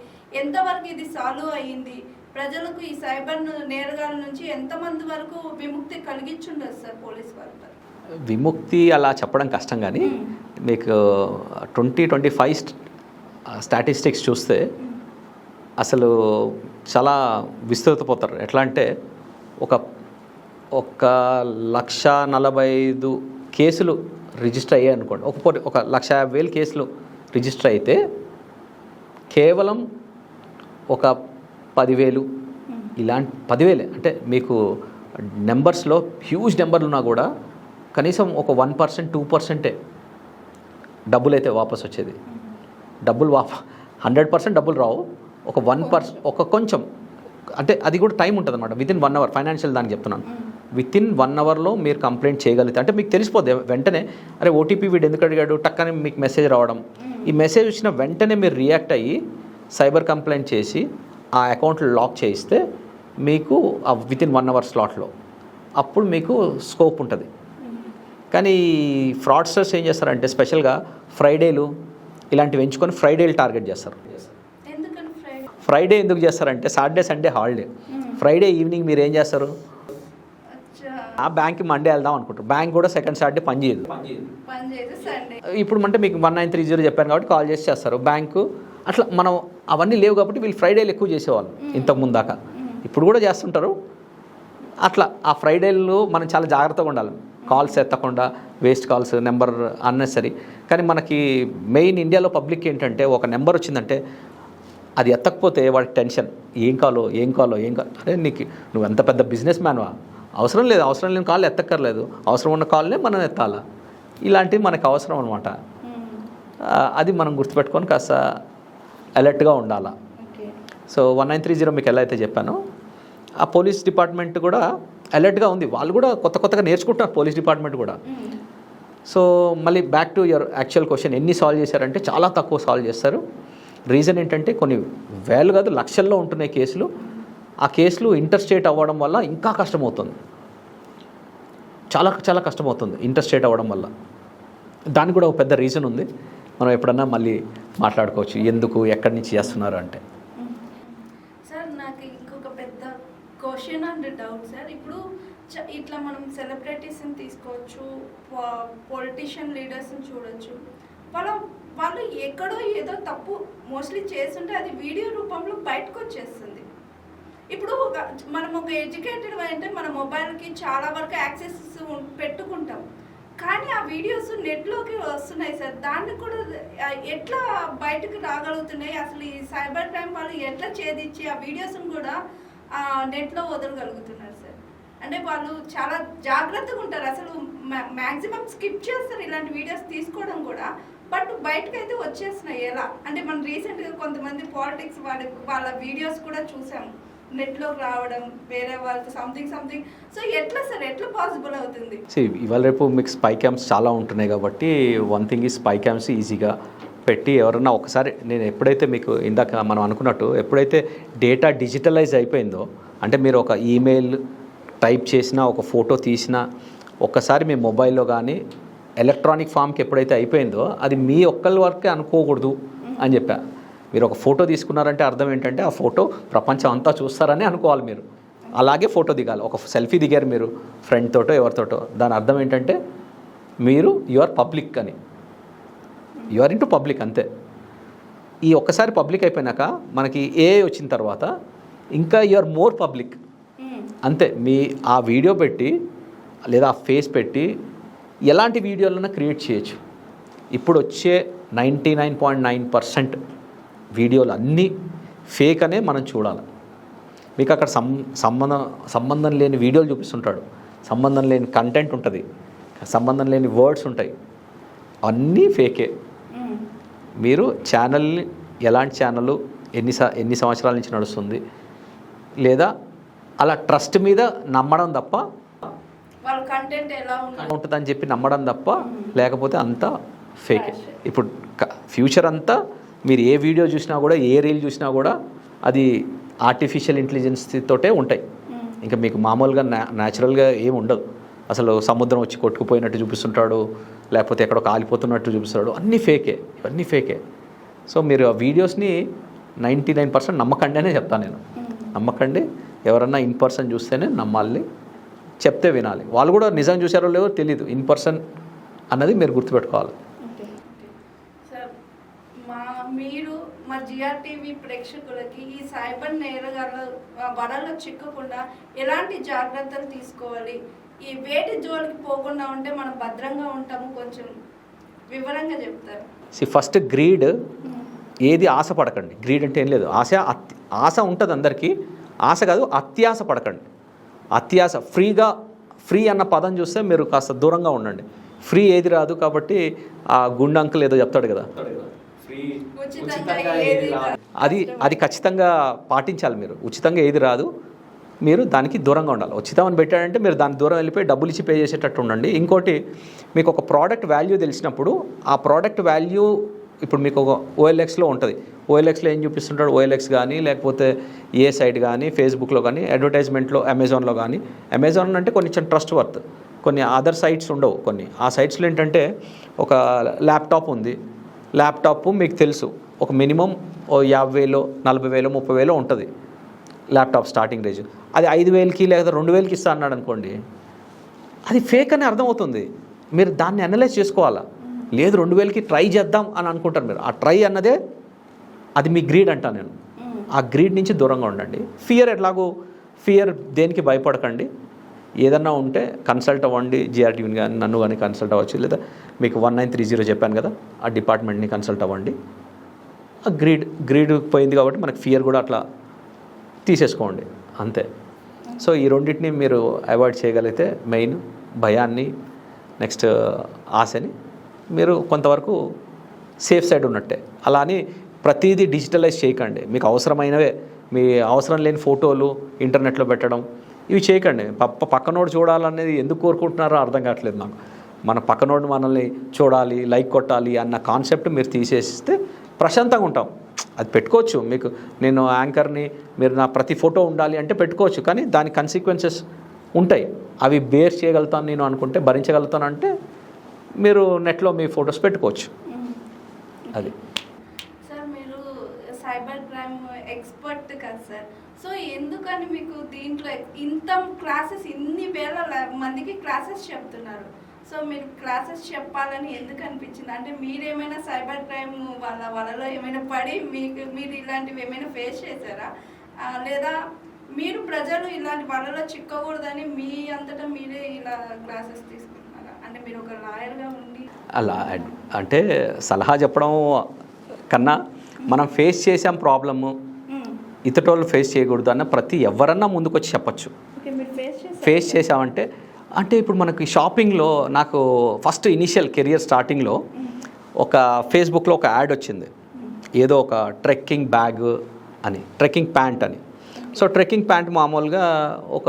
ఎంతవరకు ఇది సాల్వ్ అయ్యింది? ప్రజలకు ఈ సైబర్ నేరగాల నుంచి ఎంతమంది వరకు విముక్తి కలిగించుండదు సార్ పోలీస్ వాళ్ళు? విముక్తి అలా చెప్పడం కష్టం, కానీ మీకు 2025 స్టాటిస్టిక్స్ చూస్తే అసలు చాలా విస్తృతపోతారు. ఎట్లా అంటే 1,45,000 కేసులు రిజిస్టర్ అయ్యాయి అనుకోండి. 1,50,000 కేసులు రిజిస్టర్ అయితే కేవలం 10,000 ఇలాంటి 10,000 అంటే మీకు నెంబర్స్లో హ్యూజ్ నెంబర్లు ఉన్నా కూడా కనీసం 1%, 2% డబ్బులు అయితే వాపస్ వచ్చేది. 100% డబ్బులు రావు. 1% కొంచెం అంటే అది కూడా టైం ఉంటుంది అనమాట. వితిన్ 1 అవర్, ఫైనాన్షియల్ దానికి చెప్తున్నాను, వితిన్ 1 అవర్లో మీరు కంప్లైంట్ చేయగలిగితే అంటే మీకు తెలిసిపోద్ది వెంటనే. అరే ఓటీపీ వీడు ఎందుకు అడిగాడు, టక్కని మీకు మెసేజ్ రావడం. ఈ మెసేజ్ వచ్చిన వెంటనే మీరు రియాక్ట్ అయ్యి సైబర్ కంప్లైంట్ చేసి ఆ అకౌంట్లో లాక్ చేయిస్తే మీకు వితిన్ 1 అవర్ స్లాట్లో అప్పుడు మీకు స్కోప్ ఉంటుంది. కానీ ఫ్రాడ్స్టర్స్ ఏం చేస్తారంటే స్పెషల్గా ఫ్రైడేలు ఇలాంటివి ఎంచుకొని ఫ్రైడేలు టార్గెట్ చేస్తారు. ఫ్రైడే ఎందుకు చేస్తారంటే Saturday Sunday holiday. Friday evening మీరు ఏం చేస్తారు, ఆ బ్యాంక్కి మండే వెళ్దాం అనుకుంటారు. బ్యాంక్ కూడా సెకండ్ సాటర్డే పని చేయదు. ఇప్పుడు అంటే మీకు 1930 చెప్పాను కాబట్టి కాల్ చేసి చేస్తారు. బ్యాంకు అట్లా మనం అవన్నీ లేవు కాబట్టి వీళ్ళు ఫ్రైడేలు ఎక్కువ చేసేవాళ్ళు ఇంతకుముందు దాకా. ఇప్పుడు కూడా చేస్తుంటారు. అట్లా ఆ ఫ్రైడేలు మనం చాలా జాగ్రత్తగా ఉండాలి. కాల్స్ ఎత్తకుండా, వేస్ట్ కాల్స్, నెంబర్ అన్నెసరీ. కానీ మనకి మెయిన్ ఇండియాలో పబ్లిక్ ఏంటంటే ఒక నెంబర్ వచ్చిందంటే అది ఎత్తకపోతే వాడికి టెన్షన్. ఏం కాలో. అరే నువ్వు ఎంత పెద్ద బిజినెస్ మ్యాన్వా, అవసరం లేని కాల్ ఎత్తక్కర్లేదు, అవసరం ఉన్న కాల్నే మనం ఎత్తాలా. ఇలాంటివి మనకు అవసరం అనమాట. అది మనం గుర్తుపెట్టుకొని కాస్త అలర్ట్గా ఉండాలా. సో 1930 మీకు ఎలా అయితే చెప్పానో ఆ పోలీస్ డిపార్ట్మెంట్ కూడా అలర్ట్గా ఉంది. వాళ్ళు కూడా కొత్తగా నేర్చుకుంటున్నారు పోలీస్ డిపార్ట్మెంట్ కూడా. సో మళ్ళీ back to your actual question, ఎన్ని సాల్వ్ చేశారంటే చాలా తక్కువ సాల్వ్ చేస్తారు. రీజన్ ఏంటంటే కొన్ని వేలు కాదు లక్షల్లో ఉంటున్నాయి కేసులు. ఆ కేసులు ఇంటర్స్టేట్ అవ్వడం వల్ల ఇంకా కష్టమవుతుంది. చాలా కష్టమవుతుంది ఇంటర్స్టేట్ అవ్వడం వల్ల. దానికి కూడా ఒక పెద్ద రీజన్ ఉంది. మనం ఎప్పుడన్నా మళ్ళీ మాట్లాడుకోవచ్చు ఎందుకు, ఎక్కడి నుంచి చేస్తున్నారు అంటే. సార్ నాకు ఇంకొక పెద్ద క్వశ్చన్ అండ్ డౌట్ సార్. ఇప్పుడు ఇట్లా మనం సెలబ్రిటీస్ని తీసుకోవచ్చు, పొలిటీషియన్ లీడర్స్ని చూడొచ్చు. వాళ్ళు ఎక్కడో ఏదో తప్పు మోస్ట్లీ చేస్తుంటే అది వీడియో రూపంలో బయటకు వచ్చేస్తుంది. ఇప్పుడు మనం ఒక ఎడ్యుకేటెడ్ అంటే మన మొబైల్కి చాలా వరకు యాక్సెస్ పెట్టుకుంటాం, కానీ ఆ వీడియోస్ నెట్లోకి వస్తున్నాయి సార్. దాన్ని కూడా ఎట్లా బయటకు రాగలుగుతున్నాయి? అసలు ఈ సైబర్ క్రైమ్ వాళ్ళు ఎట్లా ఛేదించి ఆ వీడియోస్ని కూడా నెట్లో వదలగలుగుతున్నారు సార్? అంటే వాళ్ళు చాలా జాగ్రత్తగా ఉంటారు. అసలు మ్యాక్సిమం స్కిప్ చేస్తారు ఇలాంటి వీడియోస్ తీసుకోవడం కూడా. బట్ బయటకు అయితే వచ్చేస్తున్నాయి. ఎలా అంటే మనం రీసెంట్గా కొంతమంది పాలిటిక్స్ వాళ్ళ వీడియోస్ కూడా చూసాము నెట్లోకి రావడం, వేరే వాళ్ళతో సంథింగ్. సో ఎట్లా సార్, ఎట్లా పాసిబుల్ అవుతుంది? ఇవాళ రేపు మీకు స్పై క్యామ్స్ చాలా ఉంటున్నాయి కాబట్టి వన్ థింగ్ ఈ స్పై క్యామ్స్ ఈజీగా పెట్టి ఎవరన్నా ఒకసారి, నేను ఎప్పుడైతే మీకు ఇందాక మనం అనుకున్నట్టు ఎప్పుడైతే డేటా డిజిటలైజ్ అయిపోయిందో, అంటే మీరు ఒక ఈమెయిల్ టైప్ చేసినా, ఒక ఫోటో తీసినా, ఒక్కసారి మీ మొబైల్లో కానీ ఎలక్ట్రానిక్ ఫామ్కి ఎప్పుడైతే అయిపోయిందో అది మీ ఒక్కరి వరకే అనుకోకూడదు అని చెప్పా. మీరు ఒక ఫోటో తీసుకున్నారంటే అర్థం ఏంటంటే ఆ ఫోటో ప్రపంచం అంతా చూస్తారని అనుకోవాలి మీరు. అలాగే ఫోటో దిగాలి. ఒక సెల్ఫీ దిగారు మీరు ఫ్రెండ్ తోటో ఎవరితోటో, దాని అర్థం ఏంటంటే మీరు యు ఆర్ పబ్లిక్ అని, యు ఆర్ ఇంటూ పబ్లిక్ అంతే. ఈ ఒక్కసారి పబ్లిక్ అయిపోయినాక మనకి వచ్చిన తర్వాత ఇంకా యు ఆర్ మోర్ పబ్లిక్ అంతే. మీ ఆ వీడియో పెట్టి లేదా ఆ ఫేస్ పెట్టి ఎలాంటి వీడియోలైనా క్రియేట్ చేయొచ్చు. ఇప్పుడు వచ్చే 99.9% వీడియోలు అన్నీ ఫేక్ అనే మనం చూడాలి. మీకు అక్కడ సంబంధం లేని వీడియోలు చూపిస్తుంటాడు, సంబంధం లేని కంటెంట్ ఉంటుంది. సంబంధం లేని వర్డ్స్ ఉంటాయి, అన్నీ ఫేకే. మీరు ఛానల్ని ఎలాంటి ఛానల్ ఎన్ని సంవత్సరాల నుంచి నడుస్తుంది, లేదా అలా ట్రస్ట్ మీద నమ్మడం తప్ప, వాళ్ళ కంటెంట్ ఎలా ఉంటుందని చెప్పి నమ్మడం తప్ప, లేకపోతే అంతా ఫేక్. ఇప్పుడు ఫ్యూచర్ అంతా మీరు ఏ వీడియో చూసినా కూడా, ఏ రీల్ చూసినా కూడా అది ఆర్టిఫిషియల్ ఇంటెలిజెన్స్ తోటే ఉంటాయి. ఇంకా మీకు మామూలుగా న్యాచురల్గా ఏమి ఉండదు. అసలు సముద్రం వచ్చి కొట్టుకుపోయినట్టు చూపిస్తుంటాడు, లేకపోతే ఎక్కడో కాలిపోతున్నట్టు చూపిస్తాడు, అన్నీ ఫేకే, ఇవన్నీ ఫేకే. సో మీరు ఆ వీడియోస్ని 99% నమ్మకండి అనే చెప్తాను నేను. నమ్మకండి, ఎవరన్నా ఇన్ పర్సన్ చూస్తేనే నమ్మాలి, చెప్తే వినాలి. వాళ్ళు కూడా నిజం చూసారో లేవో తెలీదు, ఇన్ పర్సన్ అన్నది మీరు గుర్తుపెట్టుకోవాలి. సార్, మీరు మా జిఆర్టీవీ ప్రేక్షకులకి ఈ సైబర్ నేరగాళ్ళ వడల్లో చిక్కకుండా ఎలాంటి జాగ్రత్తలు తీసుకోవాలి, ఈ వేటి జోలికి పోకుండా ఉంటే మనం భద్రంగా ఉంటాము, కొంచెం వివరంగా చెప్తారు. ఫస్ట్ గ్రీడ్, ఏది ఆశ పడకండి. గ్రీడ్ అంటే ఏం లేదు, ఆశ ఉంటుంది అందరికీ, ఆశ కాదు, అత్యాశ పడకండి. అత్యాశ, ఫ్రీ అన్న పదం చూస్తే మీరు కాస్త దూరంగా ఉండండి. ఫ్రీ ఏది రాదు కాబట్టి ఆ గుండె అంకుల్ ఏదో చెప్తాడు కదా, అది ఖచ్చితంగా పాటించాలి. మీరు ఉచితంగా ఏది రాదు, మీరు దానికి దూరంగా ఉండాలి. ఉచితం అని పెట్టాడంటే మీరు దాని దూరం వెళ్ళిపోయి డబ్బులు ఇచ్చి పే చేసేటట్టు ఉండండి. ఇంకోటి, మీకు ఒక ప్రోడక్ట్ వాల్యూ తెలిసినప్పుడు ఆ ప్రోడక్ట్ వాల్యూ, ఇప్పుడు మీకు ఒక OLXలో ఉంటుంది. OLXలో ఏం చూపిస్తుంటాడు, OLX కానీ లేకపోతే ఏ సైట్ కానీ, ఫేస్బుక్లో కానీ, అడ్వర్టైజ్మెంట్లో అమెజాన్లో కానీ. అమెజాన్ అంటే కొంచెం ట్రస్ట్ వర్త్, కొన్ని అదర్ సైట్స్ ఉండవు. కొన్ని ఆ సైట్స్లో ఏంటంటే ఒక ల్యాప్టాప్ ఉంది, ల్యాప్టాప్ మీకు తెలుసు ఒక మినిమం 50,000, 40,000, 30,000 ఉంటుంది ల్యాప్టాప్ స్టార్టింగ్ రేంజ్. అది 5,000కి లేదా 2,000కి ఇస్తా అన్నాడు అనుకోండి, అది ఫేక్ అని అర్థమవుతుంది. మీరు దాన్ని అనలైజ్ చేసుకోవాలా. లేదు 2,000కి ట్రై చేద్దాం అని అనుకుంటారు మీరు. ఆ ట్రై అన్నదే అది మీ గ్రీడ్ అంటాను నేను. ఆ గ్రీడ్ నుంచి దూరంగా ఉండండి. ఫియర్ దేనికి భయపడకండి. ఏదన్నా ఉంటే కన్సల్ట్ అవ్వండి, జిఆర్టీవీని కానీ నన్ను కానీ కన్సల్ట్ అవ్వచ్చు, లేదా మీకు 1930 చెప్పాను కదా ఆ డిపార్ట్మెంట్ని కన్సల్ట్ అవ్వండి. ఆ గ్రీడ్ పోయింది కాబట్టి మనకి ఫియర్ కూడా అట్లా తీసేసుకోండి, అంతే. సో ఈ రెండింటిని మీరు అవాయిడ్ చేయగలిగితే, మెయిన్ భయాన్ని, నెక్స్ట్ ఆశని, మీరు కొంతవరకు సేఫ్ సైడ్ ఉన్నట్టే. అలా అని ప్రతిదీ డిజిటలైజ్ చేయకండి. మీకు అవసరమైనవే, మీ అవసరం లేని ఫోటోలు ఇంటర్నెట్లో పెట్టడం ఇవి చేయకండి. పక్కనోడు చూడాలనేది ఎందుకు కోరుకుంటున్నారో అర్థం కావట్లేదు నాకు. మన పక్కనోడు మనల్ని చూడాలి, లైక్ కొట్టాలి అన్న కాన్సెప్ట్ మీరు తీసేస్తే ప్రశాంతంగా ఉంటాం. అది పెట్టుకోవచ్చు, మీకు నేను యాంకర్ని, మీరు నా ప్రతి ఫోటో ఉండాలి అంటే పెట్టుకోవచ్చు, కానీ దాని కన్సిక్వెన్సెస్ ఉంటాయి. అవి బేర్ చేయగలుగుతాను నేను అనుకుంటే, భరించగలుగుతాను అంటే మీరు నెట్లో మీ ఫొటోస్ పెట్టుకోవచ్చు. అది సార్, మీరు సైబర్ క్రైమ్ ఎక్స్పర్ట్ కదా సార్, సో ఎందుకని మీకు దీంట్లో ఇంత క్లాసెస్, ఇన్ని వేల మందికి క్లాసెస్ చెప్తున్నారు, సో మీరు క్లాసెస్ చెప్పాలని ఎందుకు అనిపించింది? అంటే మీరేమైనా సైబర్ క్రైమ్ వాళ్ళలో ఏమైనా పడి మీరు ఇలాంటివి ఏమైనా ఫేస్ చేశారా, లేదా మీరు ప్రజలు ఇలాంటి వాళ్ళలో చిక్కకూడదని మీ అంతటా మీరే ఇలా క్లాసెస్ తీసుకుంటున్నారా? అంటే మీరు ఒక లాయర్గా ఉండి అలా అంటే సలహా చెప్పడం కన్నా, మనం ఫేస్ చేసాం ప్రాబ్లము, ఇతరులు ఫేస్ చేయకూడదు అన్న ఎవరన్నా ముందుకు వచ్చి చెప్పచ్చు. ఫేస్ చేసామంటే, అంటే ఇప్పుడు మనకి షాపింగ్లో నాకు ఫస్ట్ ఇనిషియల్ కెరియర్ స్టార్టింగ్లో ఒక ఫేస్బుక్లో ఒక యాడ్ వచ్చింది, ఏదో ఒక ట్రెక్కింగ్ బ్యాగ్ అని, ట్రెక్కింగ్ ప్యాంట్ అని. సో ట్రెక్కింగ్ ప్యాంట్ మామూలుగా ఒక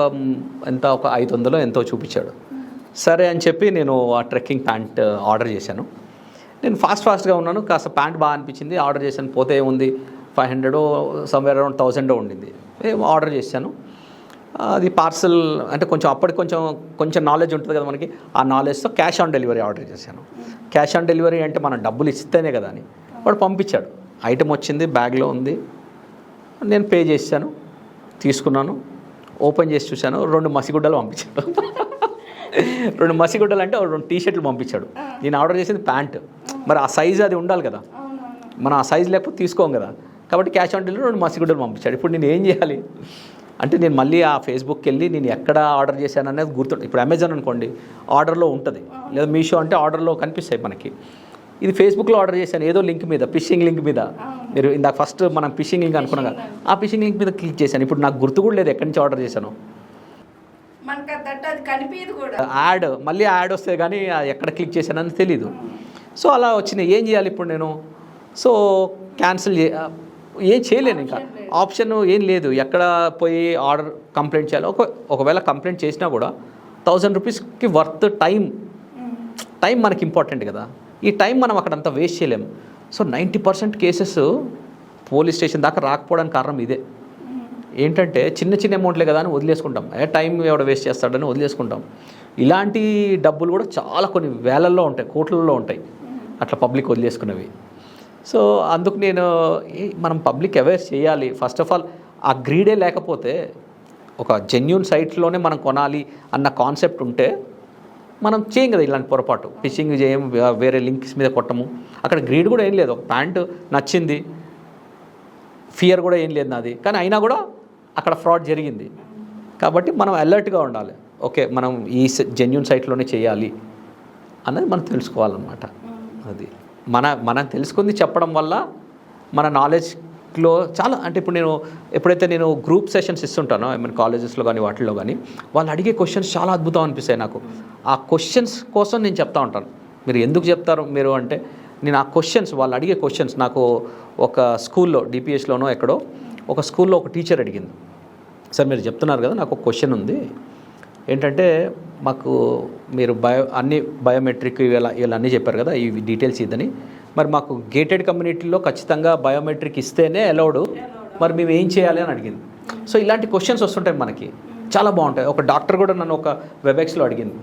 500 ఎంతో చూపించాడు. సరే అని చెప్పి నేను ఆ ట్రెక్కింగ్ ప్యాంట్ ఆర్డర్ చేశాను. నేను ఫాస్ట్గా ఉన్నాను, కాస్త ప్యాంట్ బాగా అనిపించింది, ఆర్డర్ చేశాను. పోతే ఏముంది, 500 సమ్వేర్ అరౌండ్ 1000 ఉండింది. ఆర్డర్ చేశాను. అది పార్సల్ అంటే అప్పటికి కొంచెం నాలెడ్జ్ ఉంటుంది కదా మనకి, ఆ నాలెడ్జ్తో క్యాష్ ఆన్ డెలివరీ ఆర్డర్ చేశాను. క్యాష్ ఆన్ డెలివరీ అంటే మనం డబ్బులు ఇస్తేనే కదా అని వాడు పంపించాడు. ఐటెం వచ్చింది, బ్యాగ్లో ఉంది, నేను పే చేశాను, తీసుకున్నాను, ఓపెన్ చేసి చూశాను, 2 మసిగుడ్డలు పంపించాడు. 2 మసిగుడ్డలు అంటే 2 టీ-షర్ట్లు పంపించాడు. నేను ఆర్డర్ చేసింది ప్యాంట్, మరి ఆ సైజ్ అది ఉండాలి కదా, మనం ఆ సైజ్ లేకపోతే తీసుకోం కదా, కాబట్టి క్యాష్ ఆన్ డెలివరీ 2 మసిగుడ్డలు పంపించాడు. ఇప్పుడు నేను ఏం చేయాలి అంటే, నేను మళ్ళీ ఆ ఫేస్బుక్కి వెళ్ళి నేను ఎక్కడ ఆర్డర్ చేశాను అనేది గుర్తుంటుంది. ఇప్పుడు అమెజాన్ అనుకోండి, ఆర్డర్లో ఉంటుంది, లేదా మీషో అంటే ఆర్డర్లో కనిపిస్తాయి మనకి. ఇది ఫేస్బుక్లో ఆర్డర్ చేశాను, ఏదో లింక్ మీద, ఫిషింగ్ లింక్ మీద. మీరు ఇందాక ఫస్ట్ మనం ఫిషింగ్ లింక్ అనుకున్నాం కదా, ఆ ఫిషింగ్ లింక్ మీద క్లిక్ చేశాను. ఇప్పుడు నాకు గుర్తు కూడా లేదు ఎక్కడి నుంచి ఆర్డర్ చేశాను. మనకు అది కనిపించదు కూడా. యాడ్ మళ్ళీ యాడ్ వస్తే కానీ ఎక్కడ క్లిక్ చేశానని తెలీదు. సో అలా వచ్చినాయి. ఏం చేయాలి ఇప్పుడు నేను? సో క్యాన్సిల్ ఏం చేయలేను, ఇంకా ఆప్షన్ ఏం లేదు. ఎక్కడ పోయి ఆర్డర్ కంప్లైంట్ చేయాలి? ఒకవేళ కంప్లైంట్ చేసినా కూడా 1000 రూపీస్కి వర్త్ టైం మనకి ఇంపార్టెంట్ కదా. ఈ టైం మనం అక్కడంతా వేస్ట్ చేయలేము. సో 90% కేసెస్ పోలీస్ స్టేషన్ దాకా రాకపోవడానికి కారణం ఇదే. ఏంటంటే చిన్న అమౌంట్లే కదా అని వదిలేసుకుంటాం. టైం ఎవడ వేస్ట్ చేస్తాడని వదిలేసుకుంటాం. ఇలాంటి డబ్బులు కూడా చాలా కొన్ని వేలల్లో ఉంటాయి, కోట్లలో ఉంటాయి అట్లా పబ్లిక్ వదిలేసుకునేవి. సో అందుకు నేను మనం పబ్లిక్ అవేర్ చేయాలి. ఫస్ట్ ఆఫ్ ఆల్ ఆ గ్రీడే లేకపోతే, ఒక జెన్యూన్ సైట్లోనే మనం కొనాలి అన్న కాన్సెప్ట్ ఉంటే మనం చేయం కదా ఇలాంటి పొరపాటు. ఫిషింగ్ చేయం, వేరే లింక్స్ మీద కొట్టము. అక్కడ గ్రీడ్ కూడా ఏం లేదు. ఒక ప్యాంటు నచ్చింది, ఫియర్ కూడా ఏం లేదు నాది, కానీ అయినా కూడా అక్కడ ఫ్రాడ్ జరిగింది. కాబట్టి మనం అలర్ట్గా ఉండాలి. ఓకే, మనం ఈ జెన్యూన్ సైట్లోనే చేయాలి అన్నది మనం తెలుసుకోవాలన్నమాట. అది మనం తెలుసుకుంది చెప్పడం వల్ల మన నాలెడ్జ్లో చాలా, అంటే ఇప్పుడు ఎప్పుడైతే నేను గ్రూప్ సెషన్స్ ఇస్తుంటానో కాలేజెస్లో కానీ వాటిల్లో కానీ, వాళ్ళు అడిగే క్వశ్చన్స్ చాలా అద్భుతం అనిపిస్తాయి నాకు. ఆ క్వశ్చన్స్ కోసం నేను చెప్తా ఉంటాను. మీరు ఎందుకు చెప్తారు మీరు అంటే, నేను ఆ క్వశ్చన్స్, వాళ్ళు అడిగే క్వశ్చన్స్, నాకు ఒక స్కూల్లో డిపిఎస్లోనో ఎక్కడో ఒక స్కూల్లో ఒక టీచర్ అడిగింది, సార్ మీరు చెప్తున్నారు కదా, నాకు ఒక క్వశ్చన్ ఉంది, ఏంటంటే మాకు మీరు అన్ని బయోమెట్రిక్ ఇలా అన్నీ చెప్పారు కదా, ఈ డీటెయిల్స్ ఇద్దని, మరి మాకు గేటెడ్ కమ్యూనిటీలో ఖచ్చితంగా బయోమెట్రిక్ ఇస్తేనే అలౌడ్, మరి మేము ఏం చేయాలి అని అడిగింది. సో ఇలాంటి క్వశ్చన్స్ వస్తుంటాయి మనకి, చాలా బాగుంటాయి. ఒక డాక్టర్ కూడా నన్ను ఒక వెబ్ఎక్స్లో అడిగింది,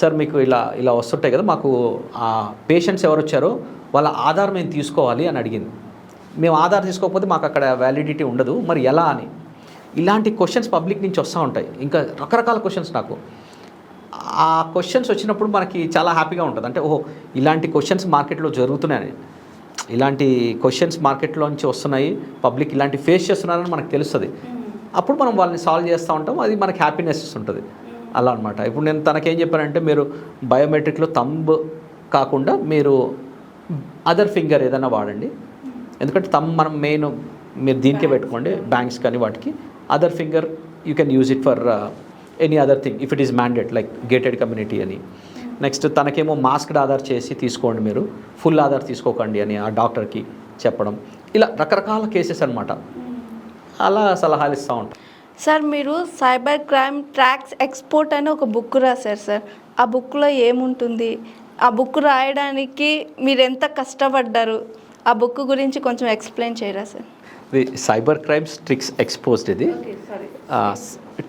సార్ మీకు ఇలా వస్తుంటాయి కదా, మాకు ఆ పేషెంట్స్ ఎవరు వచ్చారో వాళ్ళ ఆధార్ మేము తీసుకోవాలి అని అడిగింది. మేము ఆధార్ తీసుకోకపోతే మాకు అక్కడ వ్యాలిడిటీ ఉండదు, మరి ఎలా అని. ఇలాంటి క్వశ్చన్స్ పబ్లిక్ నుంచి వస్తూ ఉంటాయి. ఇంకా రకరకాల క్వశ్చన్స్. నాకు ఆ క్వశ్చన్స్ వచ్చినప్పుడు మనకి చాలా హ్యాపీగా ఉంటుంది. అంటే ఓహో, ఇలాంటి క్వశ్చన్స్ మార్కెట్లో జరుగుతున్నాయని, ఇలాంటి క్వశ్చన్స్ మార్కెట్లో నుంచి వస్తున్నాయి, పబ్లిక్ ఇలాంటి ఫేస్ చేస్తున్నారని మనకు తెలుస్తుంది. అప్పుడు మనం వాళ్ళని సాల్వ్ చేస్తూ ఉంటాం, అది మనకి హ్యాపీనెస్ ఉంటుంది. అలా అనమాట. ఇప్పుడు నేను తనకేం చెప్పానంటే, మీరు బయోమెట్రిక్లో థంబ్ కాకుండా మీరు అదర్ ఫింగర్ ఏదైనా వాడండి, ఎందుకంటే థంబ్ మనం మీరు దీనికే పెట్టుకోండి, బ్యాంక్స్ కానీ వాటికి. Other finger you can use it for any other thing if it is mandate like gated community అని. నెక్స్ట్ తనకేమో మాస్క్డ్ ఆధార్ చేసి తీసుకోండి, మీరు ఫుల్ ఆధార్ తీసుకోకండి అని ఆ డాక్టర్కి చెప్పడం. ఇలా రకరకాల కేసెస్ అనమాట. అలా సలహాలు ఇస్తూ ఉంటాం. సార్ మీరు సైబర్ క్రైమ్ ట్రాక్స్ ఎక్స్పోర్ట్ అని ఒక బుక్ రాశారు సార్. ఆ బుక్లో ఏముంటుంది? ఆ బుక్ రాయడానికి మీరు ఎంత కష్టపడ్డారు? ఆ బుక్ గురించి కొంచెం ఎక్స్ప్లెయిన్ చేయరా సార్? ఇది సైబర్ క్రైమ్స్ ట్రిక్స్ ఎక్స్పోజ్డ్. ఇది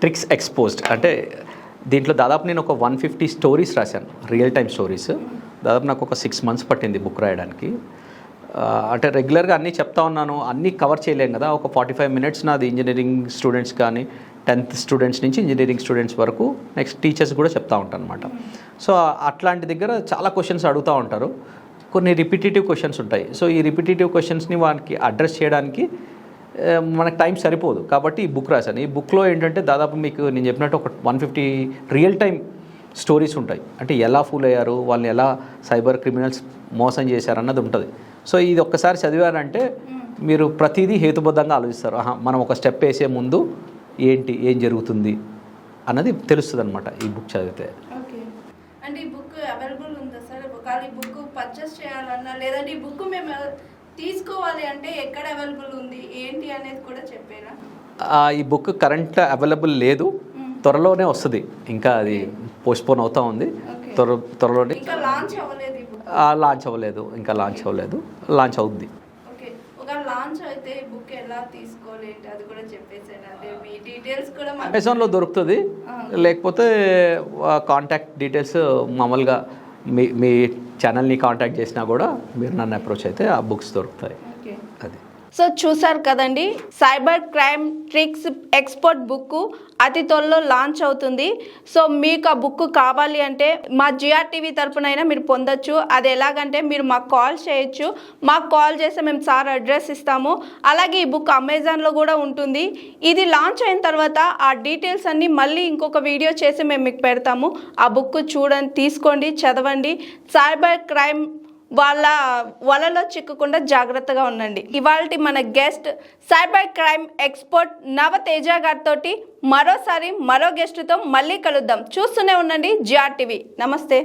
ట్రిక్స్ ఎక్స్పోజ్డ్ అంటే దీంట్లో దాదాపు నేను ఒక 150 స్టోరీస్ రాశాను, రియల్ టైమ్ స్టోరీస్. దాదాపు నాకు ఒక 6 months పట్టింది బుక్ రాయడానికి. అంటే రెగ్యులర్గా అన్నీ చెప్తా ఉన్నాను, అన్నీ కవర్ చేయలేం కదా. ఒక 45 minutes నాది ఇంజనీరింగ్ స్టూడెంట్స్ కానీ 10th స్టూడెంట్స్ నుంచి ఇంజనీరింగ్ స్టూడెంట్స్ వరకు, నెక్స్ట్ టీచర్స్ కూడా చెప్తా ఉంటాను అనమాట. సో అట్లాంటి దగ్గర చాలా క్వశ్చన్స్ అడుగుతూ ఉంటారు, కొన్ని రిపిటేటివ్ క్వశ్చన్స్ ఉంటాయి. సో ఈ రిపిటేటివ్ క్వశ్చన్స్ని వానికి అడ్రస్ చేయడానికి మనకు టైం సరిపోదు, కాబట్టి ఈ బుక్ రాశాను. ఈ బుక్లో ఏంటంటే దాదాపు మీకు నేను చెప్పినట్టు ఒక 150 రియల్ టైమ్ స్టోరీస్ ఉంటాయి. అంటే ఎలా ఫూల్ అయ్యారు, వాళ్ళని ఎలా సైబర్ క్రిమినల్స్ మోసం చేశారు అన్నది ఉంటుంది. సో ఇది ఒక్కసారి చదివారంటే మీరు ప్రతిదీ హేతుబద్ధంగా ఆలోచిస్తారు. మనం ఒక స్టెప్ వేసే ముందు ఏం జరుగుతుంది అన్నది తెలుస్తుంది అనమాట ఈ బుక్ చదివితే. అంటే ఈ బుక్ అవైలబుల్ ఉందా సార్? ఒకవేళ ఈ బుక్ పర్చేస్ చేయాలన్నా, లేదంటే ఈ బుక్ మేము తీసుకోవాలి అంటే ఎక్కడ అవైలబుల్ ఉంది ఏంటి అనేది కూడా చెప్పారా? ఈ బుక్ కరెంట్ అవైలబుల్ లేదు, త్వరలోనే వస్తుంది. ఇంకా అది పోస్ట్పోన్ అవుతూ ఉంది. త్వరలోనే లాంచ్ అవ్వలేదు, ఇంకా లాంచ్ అవ్వలేదు, లాంచ్ అవుద్ది. లాంచ్ అయితే బుక్ ఎలా తీసుకోవాలి అది కూడా చెప్పేసాను. అంటే మీ డీటెయిల్స్ కూడా అమెజాన్లో దొరుకుతుంది, లేకపోతే కాంటాక్ట్ డీటెయిల్స్ మామూలుగా మీ ఛానల్ని కాంటాక్ట్ చేసినా కూడా మీరు నన్ను అప్రోచ్ అయితే ఆ బుక్స్ దొరుకుతాయి. అది. సో చూసారు కదండి, cyber crime tricks export book అతి త్వరలో లాంచ్ అవుతుంది. సో మీకు ఆ బుక్ కావాలి అంటే మా జిఆర్టీవీ తరపునైనా మీరు పొందొచ్చు. అది ఎలాగంటే మీరు మాకు కాల్ చేయొచ్చు, మాకు కాల్ చేస్తే మేము సార్ అడ్రస్ ఇస్తాము. అలాగే ఈ బుక్ అమెజాన్లో కూడా ఉంటుంది. ఇది లాంచ్ అయిన తర్వాత ఆ డీటెయిల్స్ అన్నీ మళ్ళీ ఇంకొక వీడియో చేసి మేము మీకు పెడతాము. ఆ బుక్ చూడండి, తీసుకోండి, చదవండి. సైబర్ క్రైమ్ వాళ్ళ వలలో చిక్కకుండా జాగ్రత్తగా ఉండండి. ఇవాల్టి మన guest cyber crime expert Navateja గారితో మరోసారి మరో గెస్ట్తో మళ్ళీ కలుద్దాం. చూస్తూనే ఉండండి జిఆర్ టీవీ. నమస్తే.